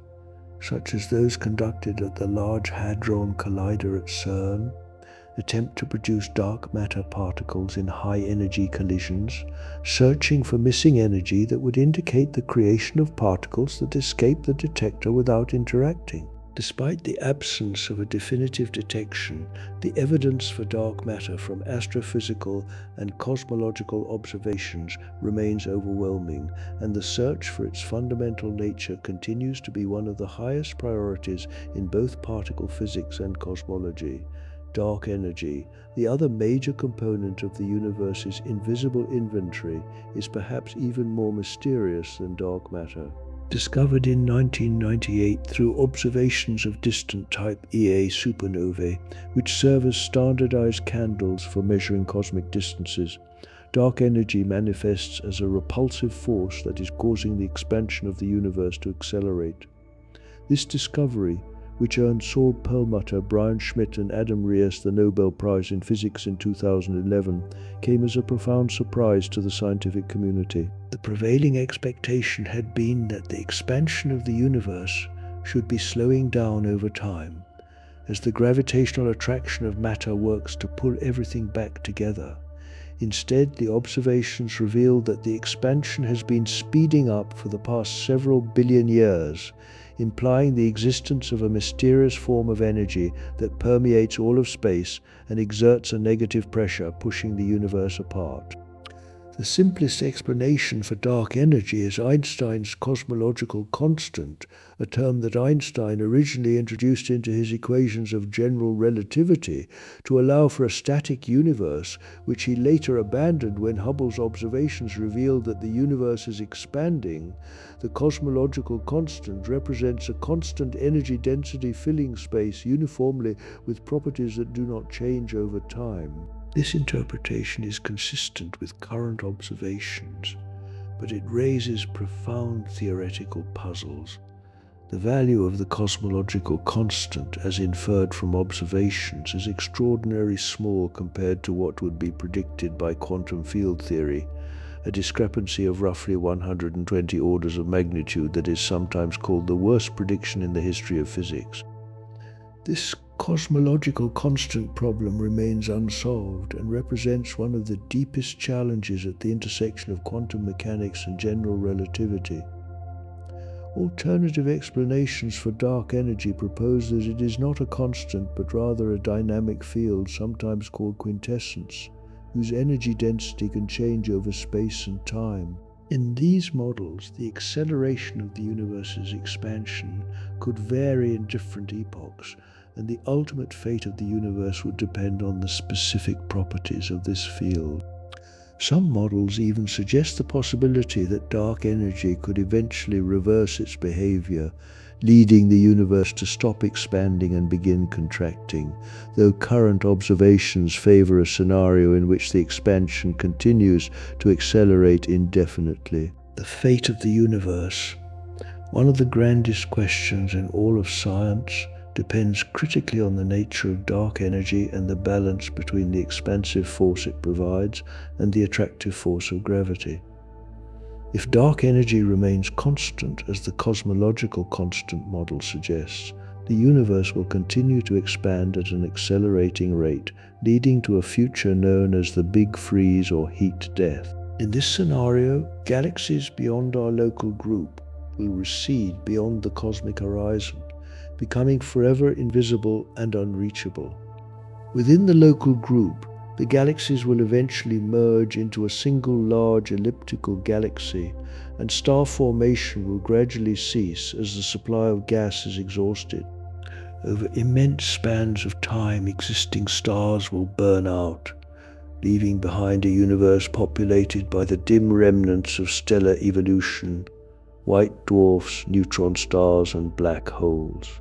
such as those conducted at the Large Hadron Collider at CERN, attempt to produce dark matter particles in high-energy collisions, searching for missing energy that would indicate the creation of particles that escape the detector without interacting. Despite the absence of a definitive detection, the evidence for dark matter from astrophysical and cosmological observations remains overwhelming, and the search for its fundamental nature continues to be one of the highest priorities in both particle physics and cosmology. Dark energy, the other major component of the universe's invisible inventory, is perhaps even more mysterious than dark matter. Discovered in 1998 through observations of distant type Ia supernovae, which serve as standardized candles for measuring cosmic distances, dark energy manifests as a repulsive force that is causing the expansion of the universe to accelerate. This discovery, which earned Saul Perlmutter, Brian Schmidt and Adam Riess the Nobel Prize in Physics in 2011, came as a profound surprise to the scientific community. The prevailing expectation had been that the expansion of the universe should be slowing down over time, as the gravitational attraction of matter works to pull everything back together. Instead, the observations revealed that the expansion has been speeding up for the past several billion years, implying the existence of a mysterious form of energy that permeates all of space and exerts a negative pressure, pushing the universe apart. The simplest explanation for dark energy is Einstein's cosmological constant, a term that Einstein originally introduced into his equations of general relativity to allow for a static universe, which he later abandoned when Hubble's observations revealed that the universe is expanding. The cosmological constant represents a constant energy density filling space uniformly with properties that do not change over time. This interpretation is consistent with current observations, but it raises profound theoretical puzzles. The value of the cosmological constant, as inferred from observations, is extraordinarily small compared to what would be predicted by quantum field theory, a discrepancy of roughly 120 orders of magnitude that is sometimes called the worst prediction in the history of physics. This cosmological constant problem remains unsolved and represents one of the deepest challenges at the intersection of quantum mechanics and general relativity. Alternative explanations for dark energy propose that it is not a constant but rather a dynamic field, sometimes called quintessence, whose energy density can change over space and time. In these models, the acceleration of the universe's expansion could vary in different epochs, and the ultimate fate of the universe would depend on the specific properties of this field. Some models even suggest the possibility that dark energy could eventually reverse its behavior, leading the universe to stop expanding and begin contracting, though current observations favor a scenario in which the expansion continues to accelerate indefinitely. The fate of the universe, one of the grandest questions in all of science, depends critically on the nature of dark energy and the balance between the expansive force it provides and the attractive force of gravity. If dark energy remains constant, as the cosmological constant model suggests, the universe will continue to expand at an accelerating rate, leading to a future known as the Big Freeze or Heat Death. In this scenario, galaxies beyond our local group will recede beyond the cosmic horizon, becoming forever invisible and unreachable. Within the local group, the galaxies will eventually merge into a single large elliptical galaxy, and star formation will gradually cease as the supply of gas is exhausted. Over immense spans of time, existing stars will burn out, leaving behind a universe populated by the dim remnants of stellar evolution, white dwarfs, neutron stars, and black holes.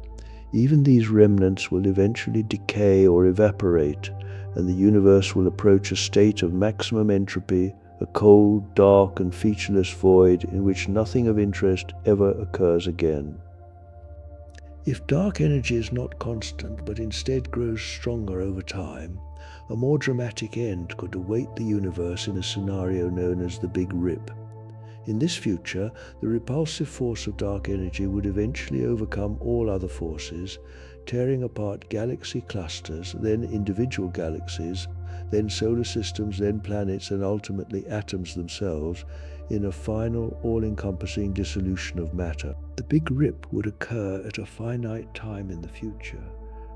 Even these remnants will eventually decay or evaporate, and the universe will approach a state of maximum entropy, a cold, dark, and featureless void in which nothing of interest ever occurs again. If dark energy is not constant but instead grows stronger over time, a more dramatic end could await the universe in a scenario known as the Big Rip. In this future, the repulsive force of dark energy would eventually overcome all other forces, tearing apart galaxy clusters, then individual galaxies, then solar systems, then planets, and ultimately atoms themselves, in a final, all-encompassing dissolution of matter. The Big Rip would occur at a finite time in the future,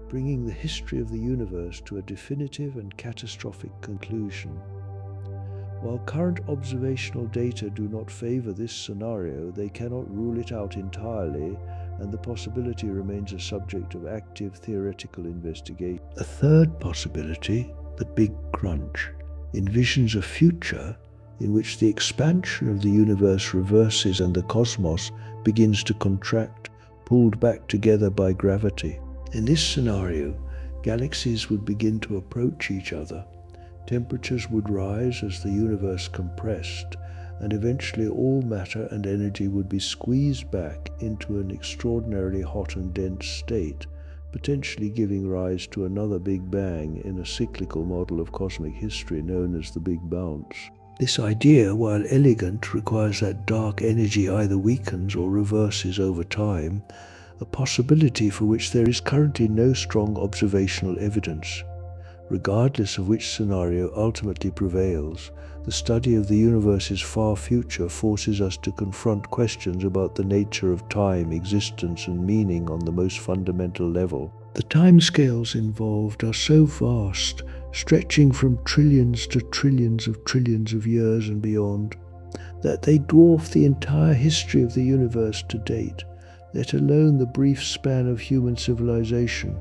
bringing the history of the universe to a definitive and catastrophic conclusion. While current observational data do not favor this scenario, they cannot rule it out entirely, and the possibility remains a subject of active theoretical investigation. A third possibility, the Big Crunch, envisions a future in which the expansion of the universe reverses and the cosmos begins to contract, pulled back together by gravity. In this scenario, galaxies would begin to approach each other. Temperatures would rise as the universe compressed, and eventually all matter and energy would be squeezed back into an extraordinarily hot and dense state, potentially giving rise to another Big Bang in a cyclical model of cosmic history known as the Big Bounce. This idea, while elegant, requires that dark energy either weakens or reverses over time, a possibility for which there is currently no strong observational evidence. Regardless of which scenario ultimately prevails, the study of the universe's far future forces us to confront questions about the nature of time, existence, and meaning on the most fundamental level. The timescales involved are so vast, stretching from trillions to trillions of years and beyond, that they dwarf the entire history of the universe to date, let alone the brief span of human civilization.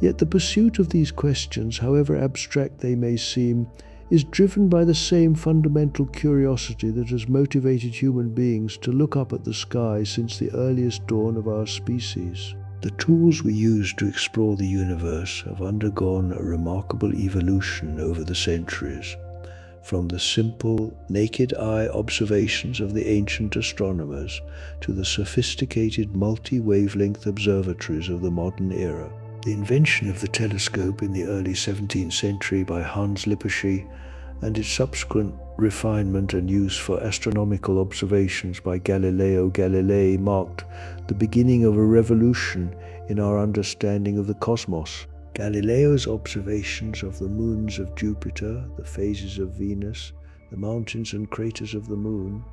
Yet the pursuit of these questions, however abstract they may seem, is driven by the same fundamental curiosity that has motivated human beings to look up at the sky since the earliest dawn of our species. The tools we use to explore the universe have undergone a remarkable evolution over the centuries, from the simple, naked-eye observations of the ancient astronomers to the sophisticated multi-wavelength observatories of the modern era. The invention of the telescope in the early 17th century by Hans Lippershey and its subsequent refinement and use for astronomical observations by Galileo Galilei marked the beginning of a revolution in our understanding of the cosmos. Galileo's observations of the moons of Jupiter, the phases of Venus, the mountains and craters of the Moon,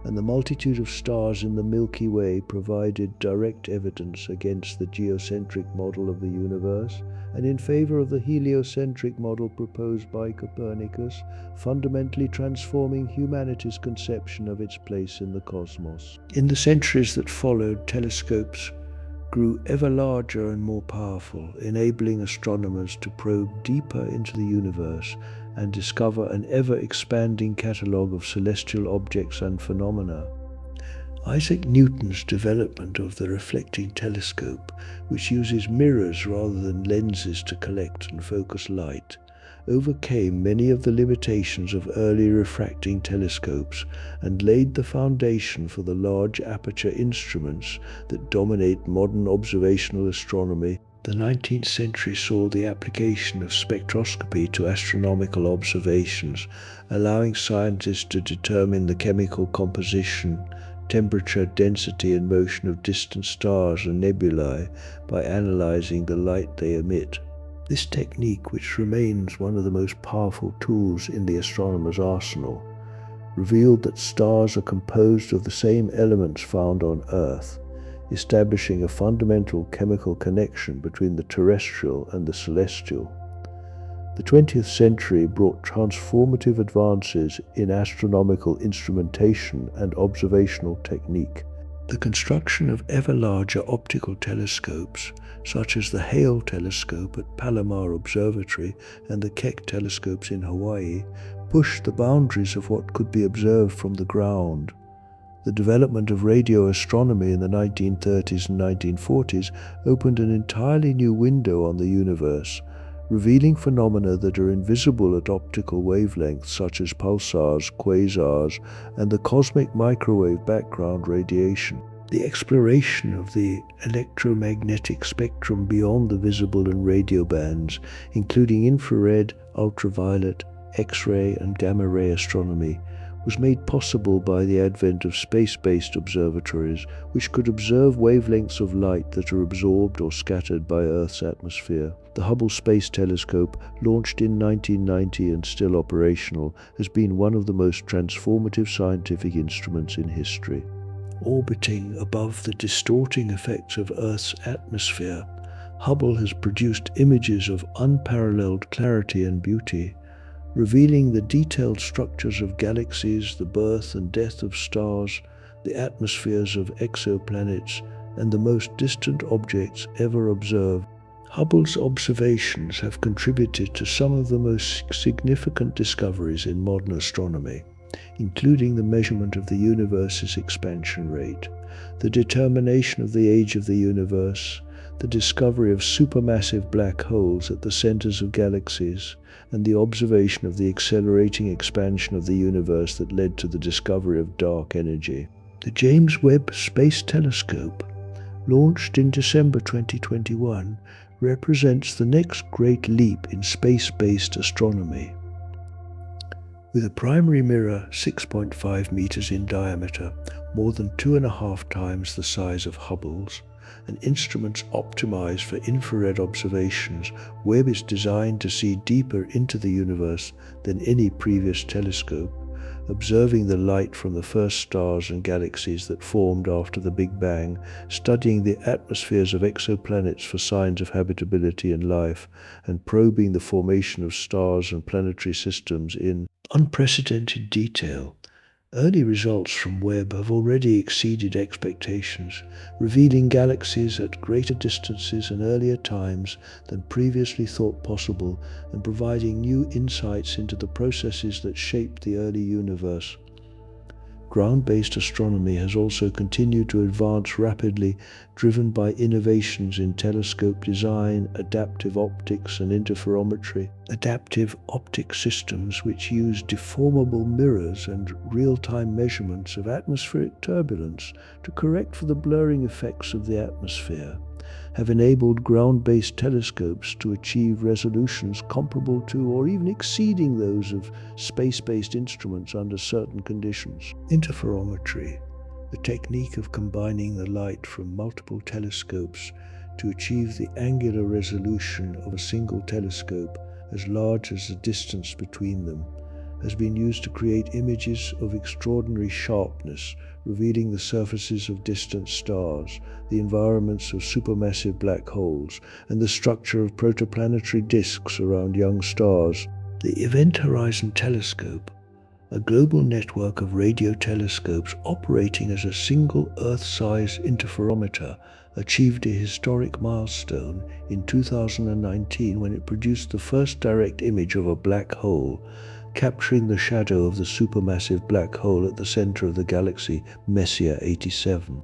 and the multitude of stars in the Milky Way provided direct evidence against the geocentric model of the universe and in favor of the heliocentric model proposed by Copernicus, fundamentally transforming humanity's conception of its place in the cosmos. In the centuries that followed, telescopes grew ever larger and more powerful, enabling astronomers to probe deeper into the universe and discover an ever-expanding catalogue of celestial objects and phenomena. Isaac Newton's development of the reflecting telescope, which uses mirrors rather than lenses to collect and focus light, overcame many of the limitations of early refracting telescopes and laid the foundation for the large aperture instruments that dominate modern observational astronomy. The 19th century saw the application of spectroscopy to astronomical observations, allowing scientists to determine the chemical composition, temperature, density, and motion of distant stars and nebulae by analyzing the light they emit. This technique, which remains one of the most powerful tools in the astronomer's arsenal, revealed that stars are composed of the same elements found on Earth, establishing a fundamental chemical connection between the terrestrial and the celestial. The 20th century brought transformative advances in astronomical instrumentation and observational technique. The construction of ever larger optical telescopes, such as the Hale telescope at Palomar Observatory and the Keck telescopes in Hawaii, pushed the boundaries of what could be observed from the ground. The development of radio astronomy in the 1930s and 1940s opened an entirely new window on the universe, revealing phenomena that are invisible at optical wavelengths such as pulsars, quasars, and the cosmic microwave background radiation. The exploration of the electromagnetic spectrum beyond the visible and radio bands, including infrared, ultraviolet, X-ray, and gamma-ray astronomy, was made possible by the advent of space-based observatories, which could observe wavelengths of light that are absorbed or scattered by Earth's atmosphere. The Hubble Space Telescope, launched in 1990 and still operational, has been one of the most transformative scientific instruments in history. Orbiting above the distorting effects of Earth's atmosphere, Hubble has produced images of unparalleled clarity and beauty, revealing the detailed structures of galaxies, the birth and death of stars, the atmospheres of exoplanets, and the most distant objects ever observed. Hubble's observations have contributed to some of the most significant discoveries in modern astronomy, including the measurement of the universe's expansion rate, the determination of the age of the universe, the discovery of supermassive black holes at the centers of galaxies, and the observation of the accelerating expansion of the universe that led to the discovery of dark energy. The James Webb Space Telescope, launched in December 2021, represents the next great leap in space-based astronomy. With a primary mirror 6.5 meters in diameter, more than 2.5 times the size of Hubble's, and instruments optimized for infrared observations, Webb is designed to see deeper into the universe than any previous telescope, observing the light from the first stars and galaxies that formed after the Big Bang, studying the atmospheres of exoplanets for signs of habitability and life, and probing the formation of stars and planetary systems in unprecedented detail. Early results from Webb have already exceeded expectations, revealing galaxies at greater distances and earlier times than previously thought possible, and providing new insights into the processes that shaped the early universe. Ground-based astronomy has also continued to advance rapidly, driven by innovations in telescope design, adaptive optics, and interferometry. Adaptive optic systems, which use deformable mirrors and real-time measurements of atmospheric turbulence to correct for the blurring effects of the atmosphere, have enabled ground-based telescopes to achieve resolutions comparable to or even exceeding those of space-based instruments under certain conditions. Interferometry, the technique of combining the light from multiple telescopes to achieve the angular resolution of a single telescope as large as the distance between them, has been used to create images of extraordinary sharpness, revealing the surfaces of distant stars, the environments of supermassive black holes, and the structure of protoplanetary disks around young stars. The Event Horizon Telescope, a global network of radio telescopes operating as a single Earth-size interferometer, achieved a historic milestone in 2019 when it produced the first direct image of a black hole, capturing the shadow of the supermassive black hole at the center of the galaxy Messier 87.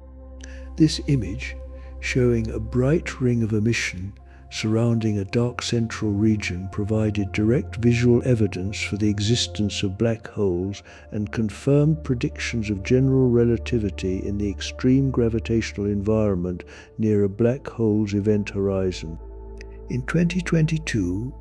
This image, showing a bright ring of emission surrounding a dark central region, provided direct visual evidence for the existence of black holes and confirmed predictions of general relativity in the extreme gravitational environment near a black hole's event horizon. In 2022,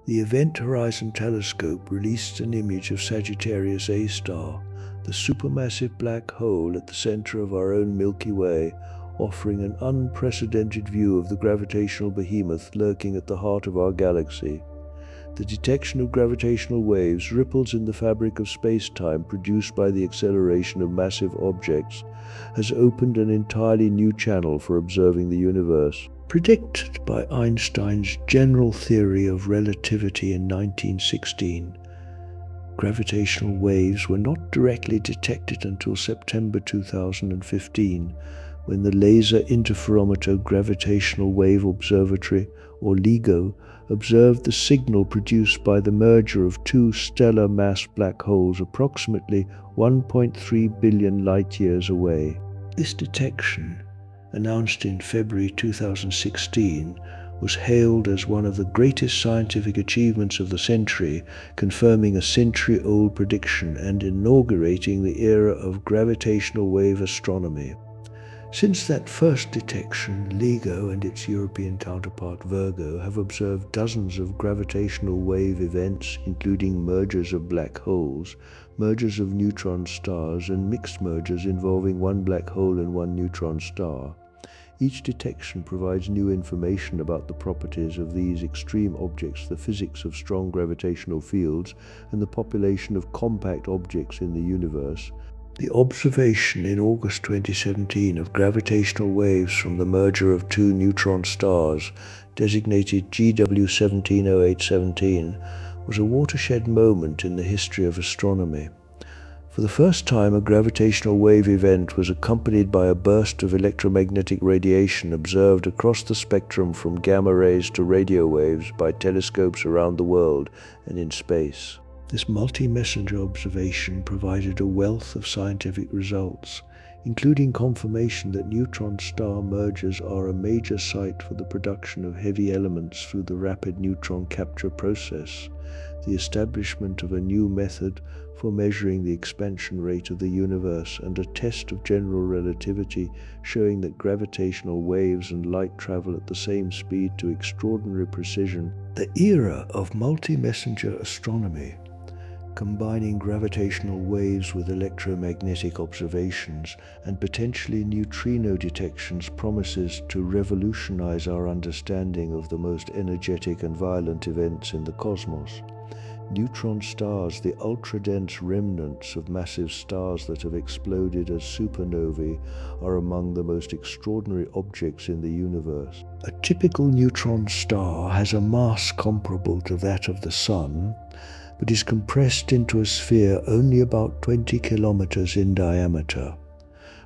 the Event Horizon Telescope released an image of Sagittarius A star, the supermassive black hole at the center of our own Milky Way, offering an unprecedented view of the gravitational behemoth lurking at the heart of our galaxy. The detection of gravitational waves, ripples in the fabric of space-time produced by the acceleration of massive objects, has opened an entirely new channel for observing the universe. Predicted by Einstein's general theory of relativity in 1916, gravitational waves were not directly detected until September 2015, when the Laser Interferometer Gravitational Wave Observatory, or LIGO, observed the signal produced by the merger of two stellar mass black holes approximately 1.3 billion light-years away. This detection, announced in February 2016, was hailed as one of the greatest scientific achievements of the century, confirming a century-old prediction and inaugurating the era of gravitational wave astronomy. Since that first detection, LIGO and its European counterpart Virgo have observed dozens of gravitational wave events, including mergers of black holes, mergers of neutron stars, and mixed mergers involving one black hole and one neutron star. Each detection provides new information about the properties of these extreme objects, the physics of strong gravitational fields, and the population of compact objects in the universe. The observation in August 2017 of gravitational waves from the merger of two neutron stars, designated GW170817, was a watershed moment in the history of astronomy. For the first time, a gravitational wave event was accompanied by a burst of electromagnetic radiation observed across the spectrum from gamma rays to radio waves by telescopes around the world and in space. This multi-messenger observation provided a wealth of scientific results, including confirmation that neutron star mergers are a major site for the production of heavy elements through the rapid neutron capture process, the establishment of a new method for measuring the expansion rate of the universe, and a test of general relativity showing that gravitational waves and light travel at the same speed to extraordinary precision. The era of multi-messenger astronomy, combining gravitational waves with electromagnetic observations and potentially neutrino detections, promises to revolutionize our understanding of the most energetic and violent events in the cosmos. Neutron stars, the ultra-dense remnants of massive stars that have exploded as supernovae, are among the most extraordinary objects in the universe. A typical neutron star has a mass comparable to that of the Sun, but is compressed into a sphere only about 20 kilometers in diameter,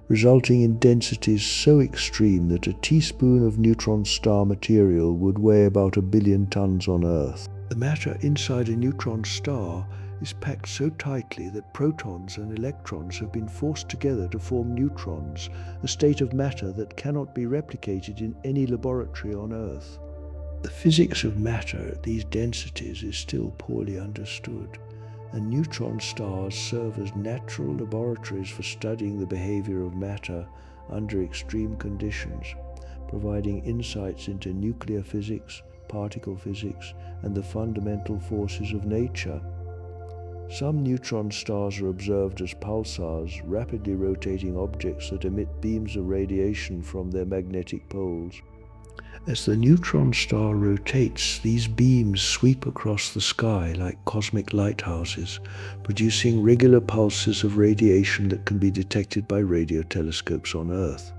resulting in densities so extreme that a teaspoon of neutron star material would weigh about 1 billion tons on Earth. The matter inside a neutron star is packed so tightly that protons and electrons have been forced together to form neutrons, a state of matter that cannot be replicated in any laboratory on Earth. The physics of matter at these densities is still poorly understood, and neutron stars serve as natural laboratories for studying the behavior of matter under extreme conditions, providing insights into nuclear physics, particle physics, and the fundamental forces of nature. Some neutron stars are observed as pulsars, rapidly rotating objects that emit beams of radiation from their magnetic poles. As the neutron star rotates, these beams sweep across the sky like cosmic lighthouses, producing regular pulses of radiation that can be detected by radio telescopes on Earth.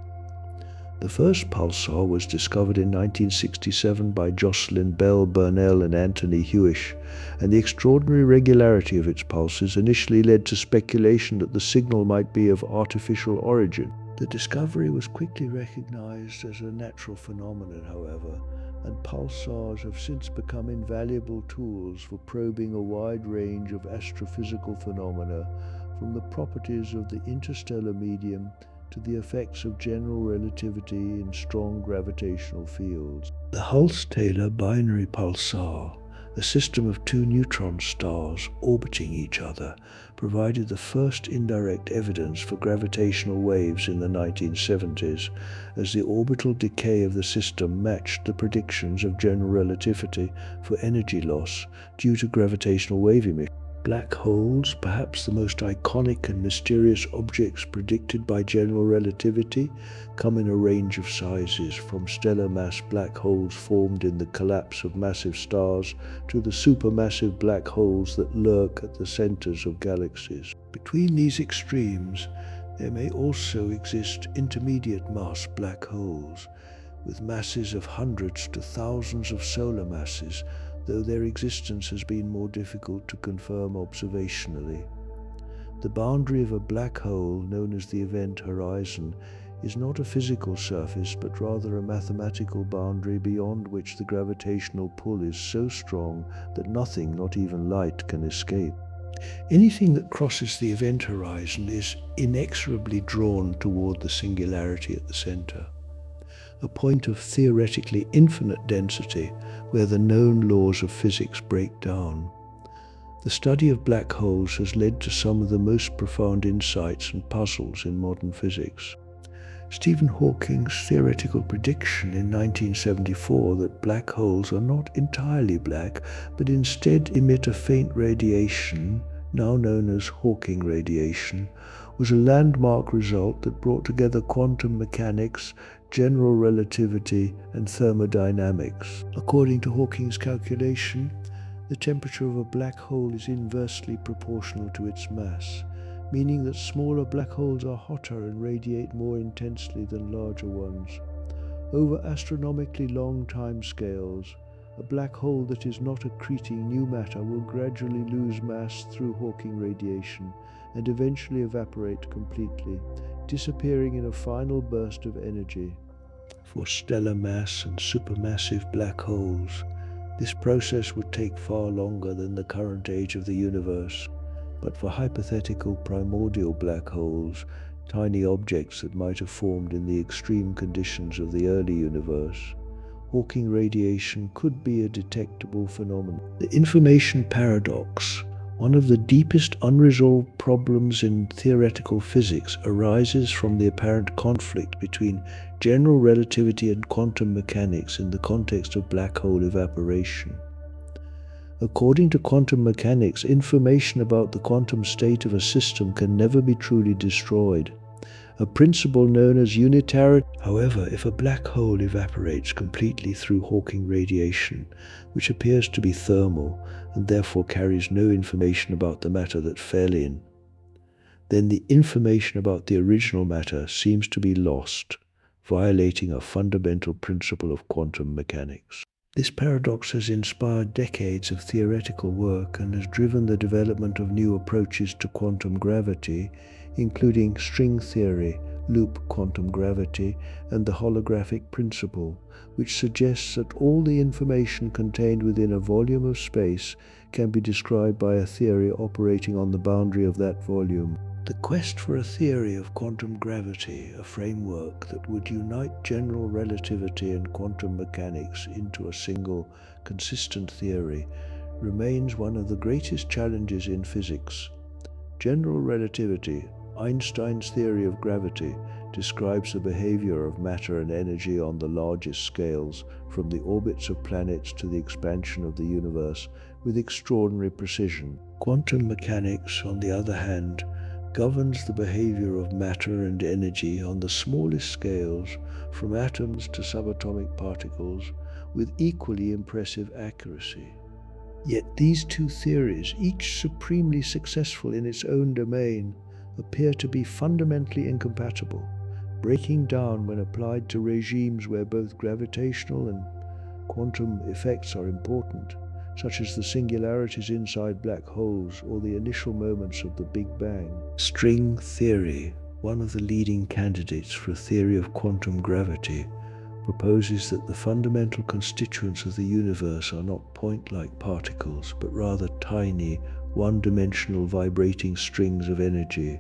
The first pulsar was discovered in 1967 by Jocelyn Bell Burnell and Anthony Hewish, and the extraordinary regularity of its pulses initially led to speculation that the signal might be of artificial origin. The discovery was quickly recognized as a natural phenomenon, however, and pulsars have since become invaluable tools for probing a wide range of astrophysical phenomena, from the properties of the interstellar medium to the effects of general relativity in strong gravitational fields. The Hulse-Taylor binary pulsar, a system of two neutron stars orbiting each other, provided the first indirect evidence for gravitational waves in the 1970s, as the orbital decay of the system matched the predictions of general relativity for energy loss due to gravitational wave emission. Black holes, perhaps the most iconic and mysterious objects predicted by general relativity, come in a range of sizes, from stellar mass black holes formed in the collapse of massive stars to the supermassive black holes that lurk at the centers of galaxies. Between these extremes, there may also exist intermediate mass black holes, with masses of hundreds to thousands of solar masses, though their existence has been more difficult to confirm observationally. The boundary of a black hole, known as the event horizon, is not a physical surface, but rather a mathematical boundary beyond which the gravitational pull is so strong that nothing, not even light, can escape. Anything that crosses the event horizon is inexorably drawn toward the singularity at the center, a point of theoretically infinite density where the known laws of physics break down. The study of black holes has led to some of the most profound insights and puzzles in modern physics. Stephen Hawking's theoretical prediction in 1974 that black holes are not entirely black, but instead emit a faint radiation, now known as Hawking radiation, was a landmark result that brought together quantum mechanics, general relativity, and thermodynamics. According to Hawking's calculation, the temperature of a black hole is inversely proportional to its mass, meaning that smaller black holes are hotter and radiate more intensely than larger ones. Over astronomically long timescales, a black hole that is not accreting new matter will gradually lose mass through Hawking radiation and eventually evaporate completely, disappearing in a final burst of energy. For stellar mass and supermassive black holes, this process would take far longer than the current age of the universe. But for hypothetical primordial black holes, tiny objects that might have formed in the extreme conditions of the early universe, Hawking radiation could be a detectable phenomenon. The information paradox, one of the deepest unresolved problems in theoretical physics, arises from the apparent conflict between general relativity and quantum mechanics in the context of black hole evaporation. According to quantum mechanics, information about the quantum state of a system can never be truly destroyed, a principle known as unitarity. However, if a black hole evaporates completely through Hawking radiation, which appears to be thermal and therefore carries no information about the matter that fell in, then the information about the original matter seems to be lost, violating a fundamental principle of quantum mechanics. This paradox has inspired decades of theoretical work and has driven the development of new approaches to quantum gravity, including string theory, loop quantum gravity, and the holographic principle, which suggests that all the information contained within a volume of space can be described by a theory operating on the boundary of that volume. The quest for a theory of quantum gravity, a framework that would unite general relativity and quantum mechanics into a single, consistent theory, remains one of the greatest challenges in physics. General relativity, Einstein's theory of gravity, describes the behavior of matter and energy on the largest scales, from the orbits of planets to the expansion of the universe, with extraordinary precision. Quantum mechanics, on the other hand, governs the behavior of matter and energy on the smallest scales, from atoms to subatomic particles, with equally impressive accuracy. Yet these two theories, each supremely successful in its own domain, appear to be fundamentally incompatible, breaking down when applied to regimes where both gravitational and quantum effects are important, such as the singularities inside black holes or the initial moments of the Big Bang. String theory, one of the leading candidates for a theory of quantum gravity, proposes that the fundamental constituents of the universe are not point-like particles, but rather tiny, one-dimensional vibrating strings of energy.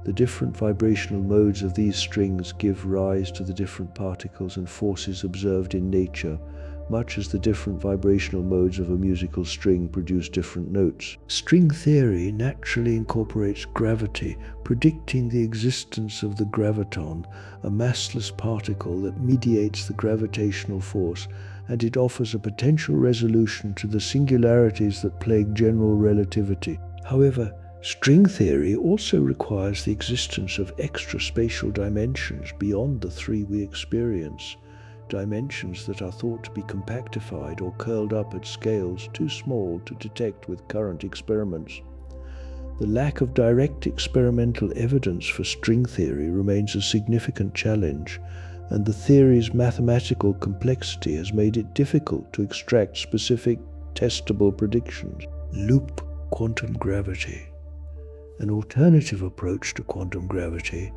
The different vibrational modes of these strings give rise to the different particles and forces observed in nature, much as the different vibrational modes of a musical string produce different notes. String theory naturally incorporates gravity, predicting the existence of the graviton, a massless particle that mediates the gravitational force, and it offers a potential resolution to the singularities that plague general relativity. However, string theory also requires the existence of extra spatial dimensions beyond the three we experience, dimensions that are thought to be compactified or curled up at scales too small to detect with current experiments. The lack of direct experimental evidence for string theory remains a significant challenge, and the theory's mathematical complexity has made it difficult to extract specific, testable predictions. Loop quantum gravity. An alternative approach to quantum gravity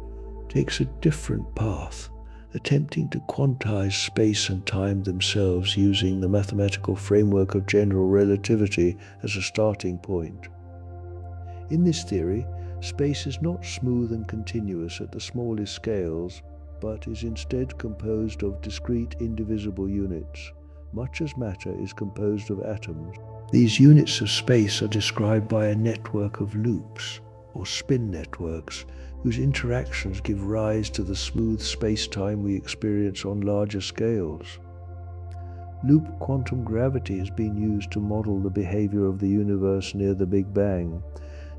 takes a different path, attempting to quantize space and time themselves using the mathematical framework of general relativity as a starting point. In this theory, space is not smooth and continuous at the smallest scales, but is instead composed of discrete indivisible units, much as matter is composed of atoms. These units of space are described by a network of loops, or spin networks, whose interactions give rise to the smooth space-time we experience on larger scales. Loop quantum gravity has been used to model the behavior of the universe near the Big Bang,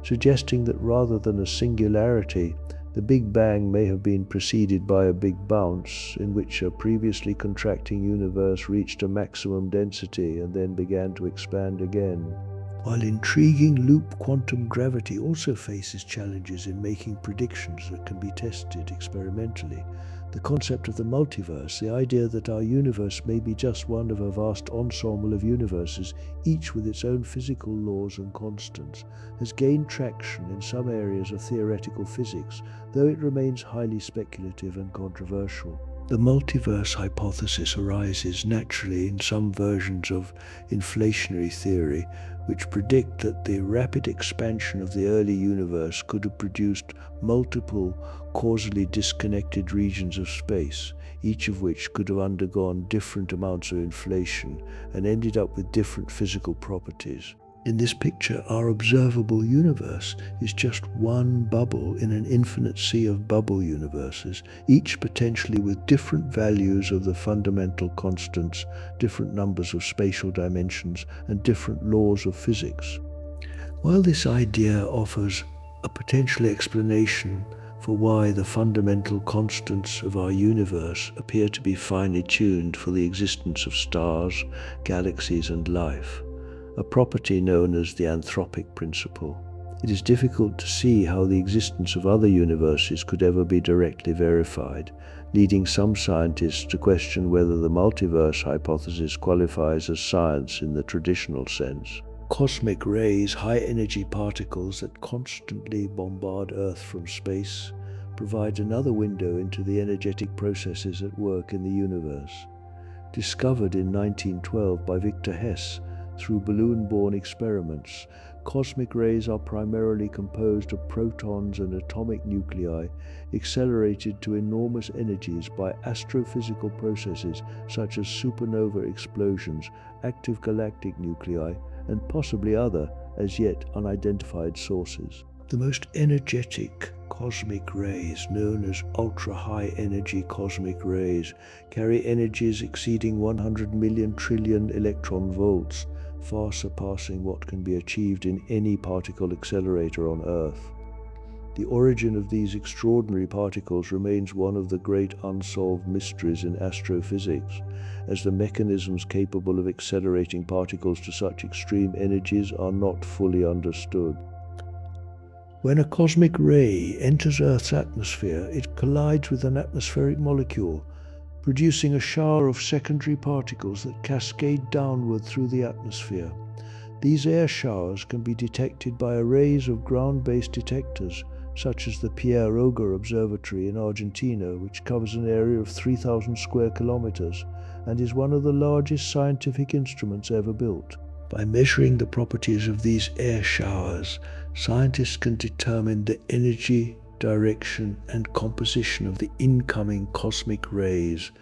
suggesting that rather than a singularity, the Big Bang may have been preceded by a big bounce, in which a previously contracting universe reached a maximum density and then began to expand again. While intriguing, loop quantum gravity also faces challenges in making predictions that can be tested experimentally. The concept of the multiverse, the idea that our universe may be just one of a vast ensemble of universes, each with its own physical laws and constants, has gained traction in some areas of theoretical physics, though it remains highly speculative and controversial. The multiverse hypothesis arises naturally in some versions of inflationary theory, which predict that the rapid expansion of the early universe could have produced multiple causally disconnected regions of space, each of which could have undergone different amounts of inflation and ended up with different physical properties. In this picture, our observable universe is just one bubble in an infinite sea of bubble universes, each potentially with different values of the fundamental constants, different numbers of spatial dimensions, and different laws of physics. While this idea offers a potential explanation for why the fundamental constants of our universe appear to be finely tuned for the existence of stars, galaxies, and life, a property known as the anthropic principle, it is difficult to see how the existence of other universes could ever be directly verified, leading some scientists to question whether the multiverse hypothesis qualifies as science in the traditional sense. Cosmic rays, high-energy particles that constantly bombard Earth from space, provide another window into the energetic processes at work in the universe. Discovered in 1912 by Victor Hess through balloon-borne experiments, cosmic rays are primarily composed of protons and atomic nuclei accelerated to enormous energies by astrophysical processes such as supernova explosions, active galactic nuclei, and possibly other, as yet unidentified sources. The most energetic cosmic rays, known as ultra-high energy cosmic rays, carry energies exceeding 100 million trillion electron volts, far surpassing what can be achieved in any particle accelerator on Earth. The origin of these extraordinary particles remains one of the great unsolved mysteries in astrophysics, as the mechanisms capable of accelerating particles to such extreme energies are not fully understood. When a cosmic ray enters Earth's atmosphere, it collides with an atmospheric molecule, producing a shower of secondary particles that cascade downward through the atmosphere. These air showers can be detected by arrays of ground-based detectors, such as the Pierre Roger Observatory in Argentina, which covers an area of 3,000 square kilometers and is one of the largest scientific instruments ever built. By measuring the properties of these air showers, scientists can determine the energy, direction, and composition of the incoming cosmic rays,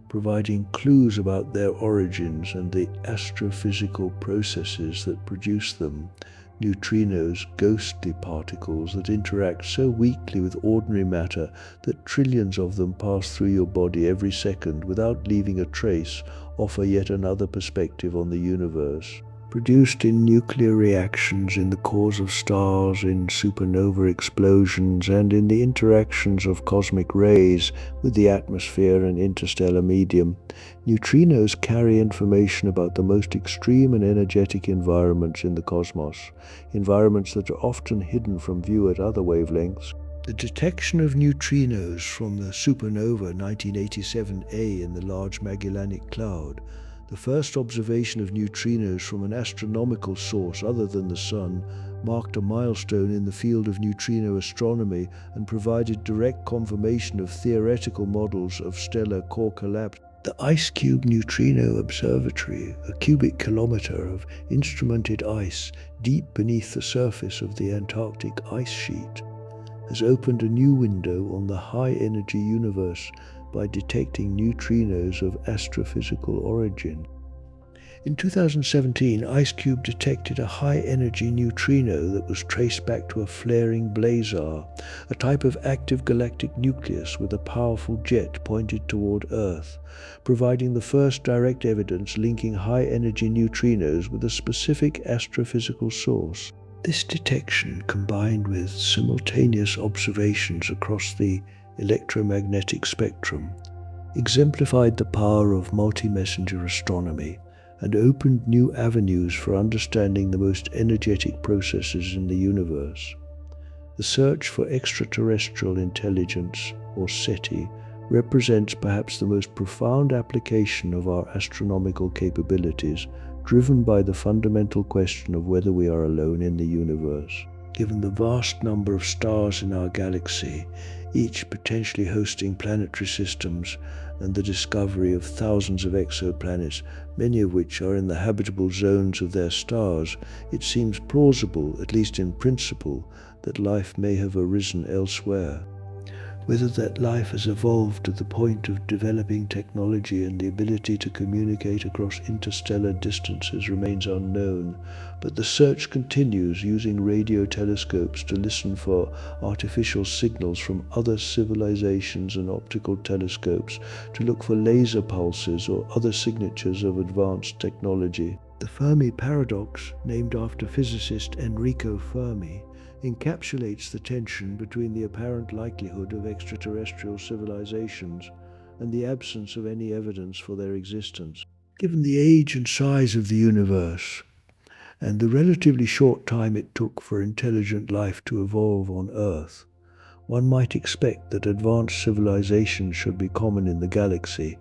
providing clues about their origins and the astrophysical processes that produce them. Neutrinos, ghostly particles that interact so weakly with ordinary matter that trillions of them pass through your body every second without leaving a trace, offer yet another perspective on the universe. Produced in nuclear reactions in the cores of stars, in supernova explosions, and in the interactions of cosmic rays with the atmosphere and interstellar medium, neutrinos carry information about the most extreme and energetic environments in the cosmos, environments that are often hidden from view at other wavelengths. The detection of neutrinos from the supernova 1987A in the Large Magellanic Cloud, the first observation of neutrinos from an astronomical source other than the Sun, marked a milestone in the field of neutrino astronomy and provided direct confirmation of theoretical models of stellar core collapse. The IceCube Neutrino Observatory, a cubic kilometer of instrumented ice deep beneath the surface of the Antarctic ice sheet, has opened a new window on the high-energy universe by detecting neutrinos of astrophysical origin. In 2017, IceCube detected a high-energy neutrino that was traced back to a flaring blazar, a type of active galactic nucleus with a powerful jet pointed toward Earth, providing the first direct evidence linking high-energy neutrinos with a specific astrophysical source. This detection, combined with simultaneous observations across the electromagnetic spectrum, exemplified the power of multi-messenger astronomy and opened new avenues for understanding the most energetic processes in the universe. The search for extraterrestrial intelligence, or SETI, represents perhaps the most profound application of our astronomical capabilities, driven by the fundamental question of whether we are alone in the universe. Given the vast number of stars in our galaxy, each potentially hosting planetary systems, and the discovery of thousands of exoplanets, many of which are in the habitable zones of their stars, it seems plausible, at least in principle, that life may have arisen elsewhere. Whether that life has evolved to the point of developing technology and the ability to communicate across interstellar distances remains unknown, but the search continues using radio telescopes to listen for artificial signals from other civilizations and optical telescopes to look for laser pulses or other signatures of advanced technology. The Fermi paradox, named after physicist Enrico Fermi, encapsulates the tension between the apparent likelihood of extraterrestrial civilizations and the absence of any evidence for their existence. Given the age and size of the universe, and the relatively short time it took for intelligent life to evolve on Earth, one might expect that advanced civilizations should be common in the galaxy,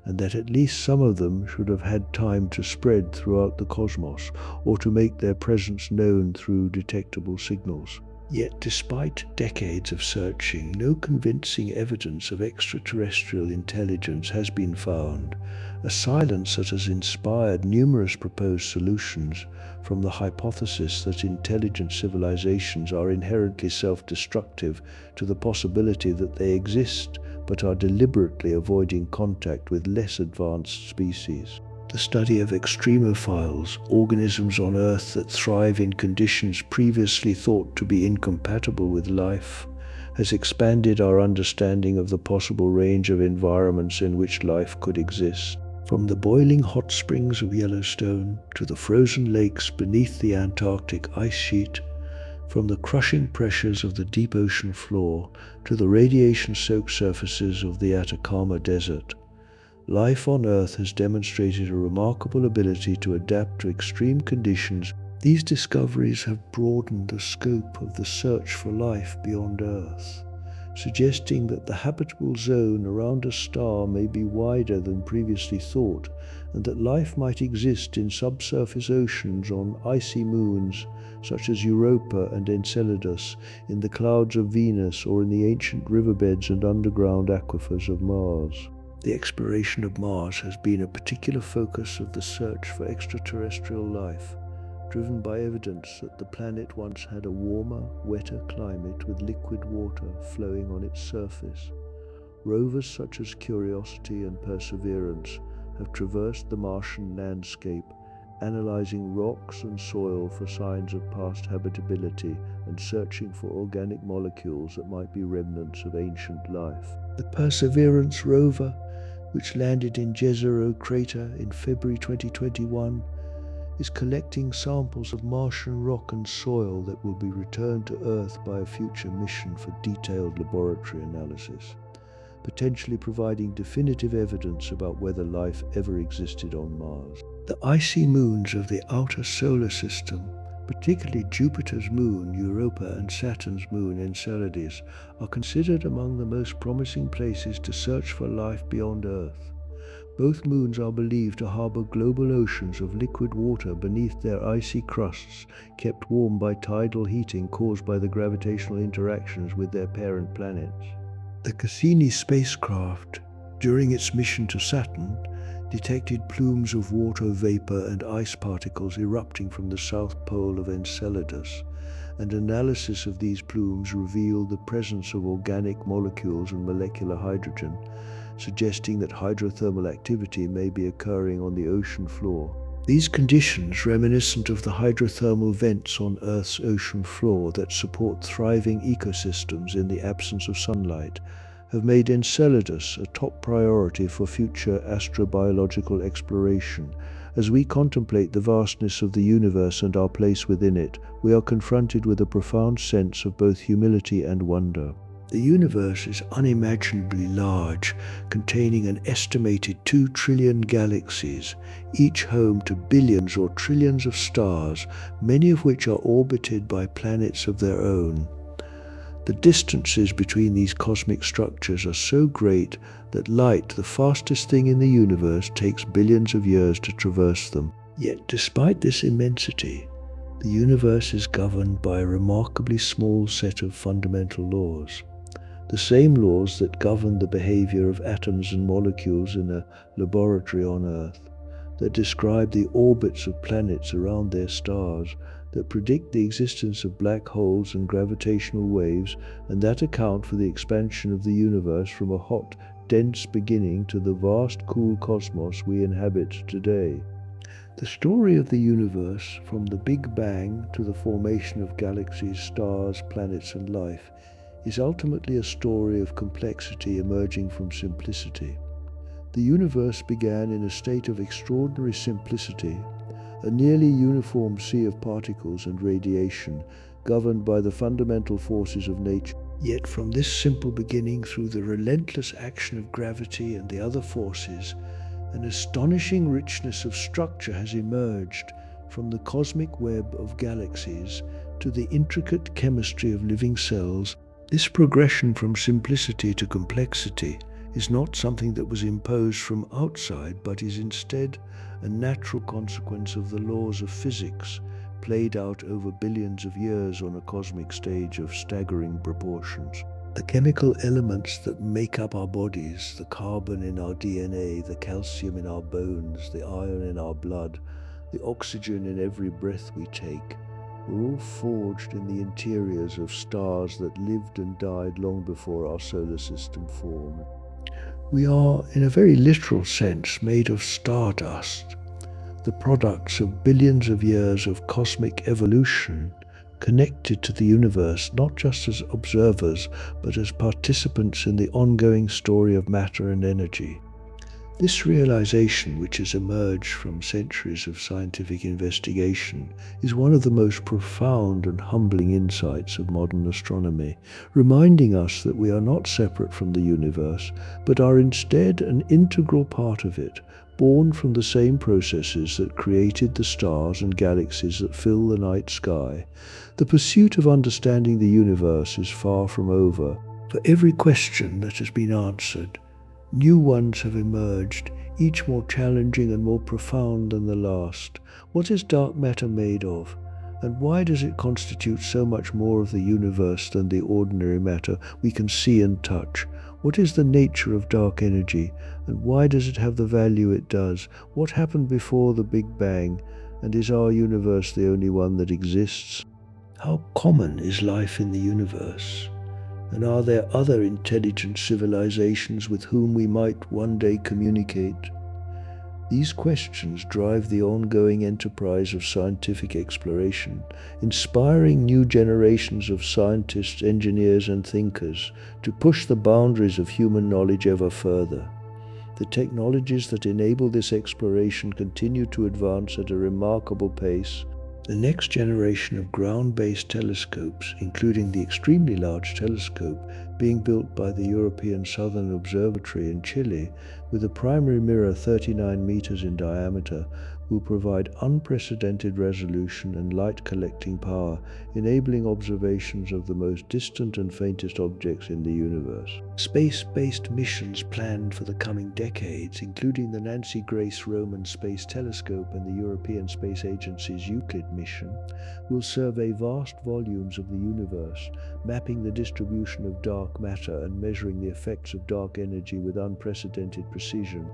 and that at least some of them should have had time to spread throughout the cosmos, or to make their presence known through detectable signals. Yet despite decades of searching, no convincing evidence of extraterrestrial intelligence has been found, a silence that has inspired numerous proposed solutions, from the hypothesis that intelligent civilizations are inherently self-destructive to the possibility that they exist but are deliberately avoiding contact with less advanced species. The study of extremophiles, organisms on Earth that thrive in conditions previously thought to be incompatible with life, has expanded our understanding of the possible range of environments in which life could exist. From the boiling hot springs of Yellowstone to the frozen lakes beneath the Antarctic ice sheet, from the crushing pressures of the deep ocean floor to the radiation-soaked surfaces of the Atacama Desert, life on Earth has demonstrated a remarkable ability to adapt to extreme conditions. These discoveries have broadened the scope of the search for life beyond Earth, suggesting that the habitable zone around a star may be wider than previously thought, and that life might exist in subsurface oceans on icy moons such as Europa and Enceladus, in the clouds of Venus, or in the ancient riverbeds and underground aquifers of Mars. The exploration of Mars has been a particular focus of the search for extraterrestrial life, driven by evidence that the planet once had a warmer, wetter climate with liquid water flowing on its surface. Rovers such as Curiosity and Perseverance have traversed the Martian landscape, analyzing rocks and soil for signs of past habitability and searching for organic molecules that might be remnants of ancient life. The Perseverance rover, which landed in Jezero crater in February 2021, is collecting samples of Martian rock and soil that will be returned to Earth by a future mission for detailed laboratory analysis, potentially providing definitive evidence about whether life ever existed on Mars. The icy moons of the outer solar system, particularly Jupiter's moon Europa and Saturn's moon Enceladus, are considered among the most promising places to search for life beyond Earth. Both moons are believed to harbor global oceans of liquid water beneath their icy crusts, kept warm by tidal heating caused by the gravitational interactions with their parent planets. The Cassini spacecraft, during its mission to Saturn, detected plumes of water vapor and ice particles erupting from the south pole of Enceladus, and analysis of these plumes revealed the presence of organic molecules and molecular hydrogen, suggesting that hydrothermal activity may be occurring on the ocean floor. These conditions, reminiscent of the hydrothermal vents on Earth's ocean floor that support thriving ecosystems in the absence of sunlight, have made Enceladus a top priority for future astrobiological exploration. As we contemplate the vastness of the universe and our place within it, we are confronted with a profound sense of both humility and wonder. The universe is unimaginably large, containing an estimated 2 trillion galaxies, each home to billions or trillions of stars, many of which are orbited by planets of their own. The distances between these cosmic structures are so great that light, the fastest thing in the universe, takes billions of years to traverse them. Yet, despite this immensity, the universe is governed by a remarkably small set of fundamental laws. The same laws that govern the behavior of atoms and molecules in a laboratory on Earth, that describe the orbits of planets around their stars, that predict the existence of black holes and gravitational waves, and that account for the expansion of the universe from a hot, dense beginning to the vast, cool cosmos we inhabit today. The story of the universe, from the Big Bang to the formation of galaxies, stars, planets, and life, is ultimately a story of complexity emerging from simplicity. The universe began in a state of extraordinary simplicity, a nearly uniform sea of particles and radiation, governed by the fundamental forces of nature. Yet from this simple beginning, through the relentless action of gravity and the other forces, an astonishing richness of structure has emerged, from the cosmic web of galaxies to the intricate chemistry of living cells. This progression from simplicity to complexity is not something that was imposed from outside, but is instead a natural consequence of the laws of physics, played out over billions of years on a cosmic stage of staggering proportions. The chemical elements that make up our bodies, the carbon in our DNA, the calcium in our bones, the iron in our blood, the oxygen in every breath we take, were all forged in the interiors of stars that lived and died long before our solar system formed. We are, in a very literal sense, made of stardust, the products of billions of years of cosmic evolution, connected to the universe not just as observers, but as participants in the ongoing story of matter and energy. This realization, which has emerged from centuries of scientific investigation, is one of the most profound and humbling insights of modern astronomy, reminding us that we are not separate from the universe, but are instead an integral part of it, born from the same processes that created the stars and galaxies that fill the night sky. The pursuit of understanding the universe is far from over. For every question that has been answered, new ones have emerged, each more challenging and more profound than the last. What is dark matter made of? And why does it constitute so much more of the universe than the ordinary matter we can see and touch? What is the nature of dark energy? And why does it have the value it does? What happened before the Big Bang? And is our universe the only one that exists? How common is life in the universe? And are there other intelligent civilizations with whom we might one day communicate? These questions drive the ongoing enterprise of scientific exploration, inspiring new generations of scientists, engineers, and thinkers to push the boundaries of human knowledge ever further. The technologies that enable this exploration continue to advance at a remarkable pace. The next generation of ground-based telescopes, including the extremely large telescope being built by the European Southern Observatory in Chile, with a primary mirror 39 meters in diameter, will provide unprecedented resolution and light-collecting power, enabling observations of the most distant and faintest objects in the universe. Space-based missions planned for the coming decades, including the Nancy Grace Roman Space Telescope and the European Space Agency's Euclid mission, will survey vast volumes of the universe, mapping the distribution of dark matter and measuring the effects of dark energy with unprecedented precision.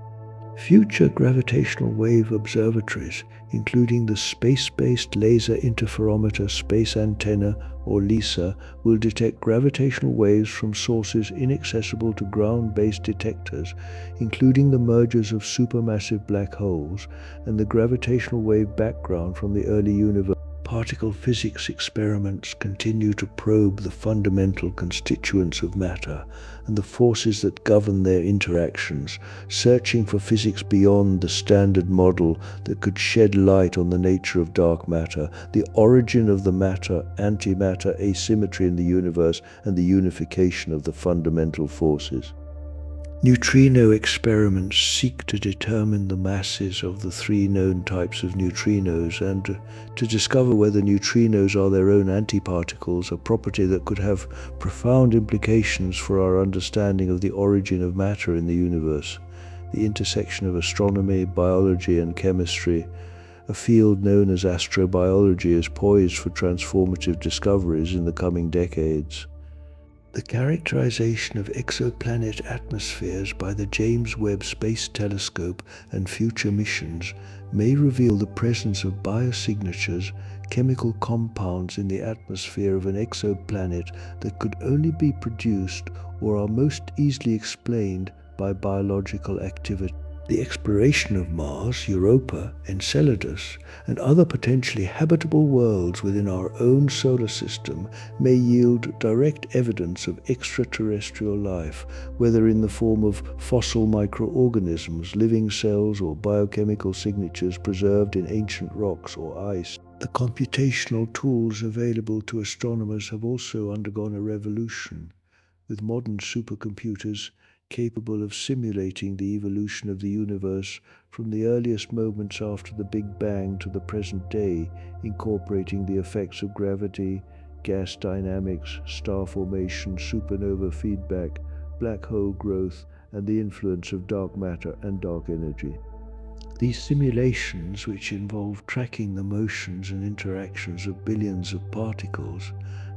Future gravitational wave observatories, including the Space-Based Laser Interferometer Space Antenna, or LISA, will detect gravitational waves from sources inaccessible to ground-based detectors, including the mergers of supermassive black holes and the gravitational wave background from the early universe. Particle physics experiments continue to probe the fundamental constituents of matter and the forces that govern their interactions, searching for physics beyond the standard model that could shed light on the nature of dark matter, the origin of the matter-antimatter asymmetry in the universe, and the unification of the fundamental forces. Neutrino experiments seek to determine the masses of the three known types of neutrinos and to discover whether neutrinos are their own antiparticles, a property that could have profound implications for our understanding of the origin of matter in the universe. The intersection of astronomy, biology, and chemistry, a field known as astrobiology, is poised for transformative discoveries in the coming decades. The characterization of exoplanet atmospheres by the James Webb Space Telescope and future missions may reveal the presence of biosignatures, chemical compounds in the atmosphere of an exoplanet that could only be produced or are most easily explained by biological activity. The exploration of Mars, Europa, Enceladus, and other potentially habitable worlds within our own solar system may yield direct evidence of extraterrestrial life, whether in the form of fossil microorganisms, living cells, or biochemical signatures preserved in ancient rocks or ice. The computational tools available to astronomers have also undergone a revolution, with modern supercomputers capable of simulating the evolution of the universe from the earliest moments after the Big Bang to the present day, incorporating the effects of gravity, gas dynamics, star formation, supernova feedback, black hole growth, and the influence of dark matter and dark energy. These simulations, which involve tracking the motions and interactions of billions of particles,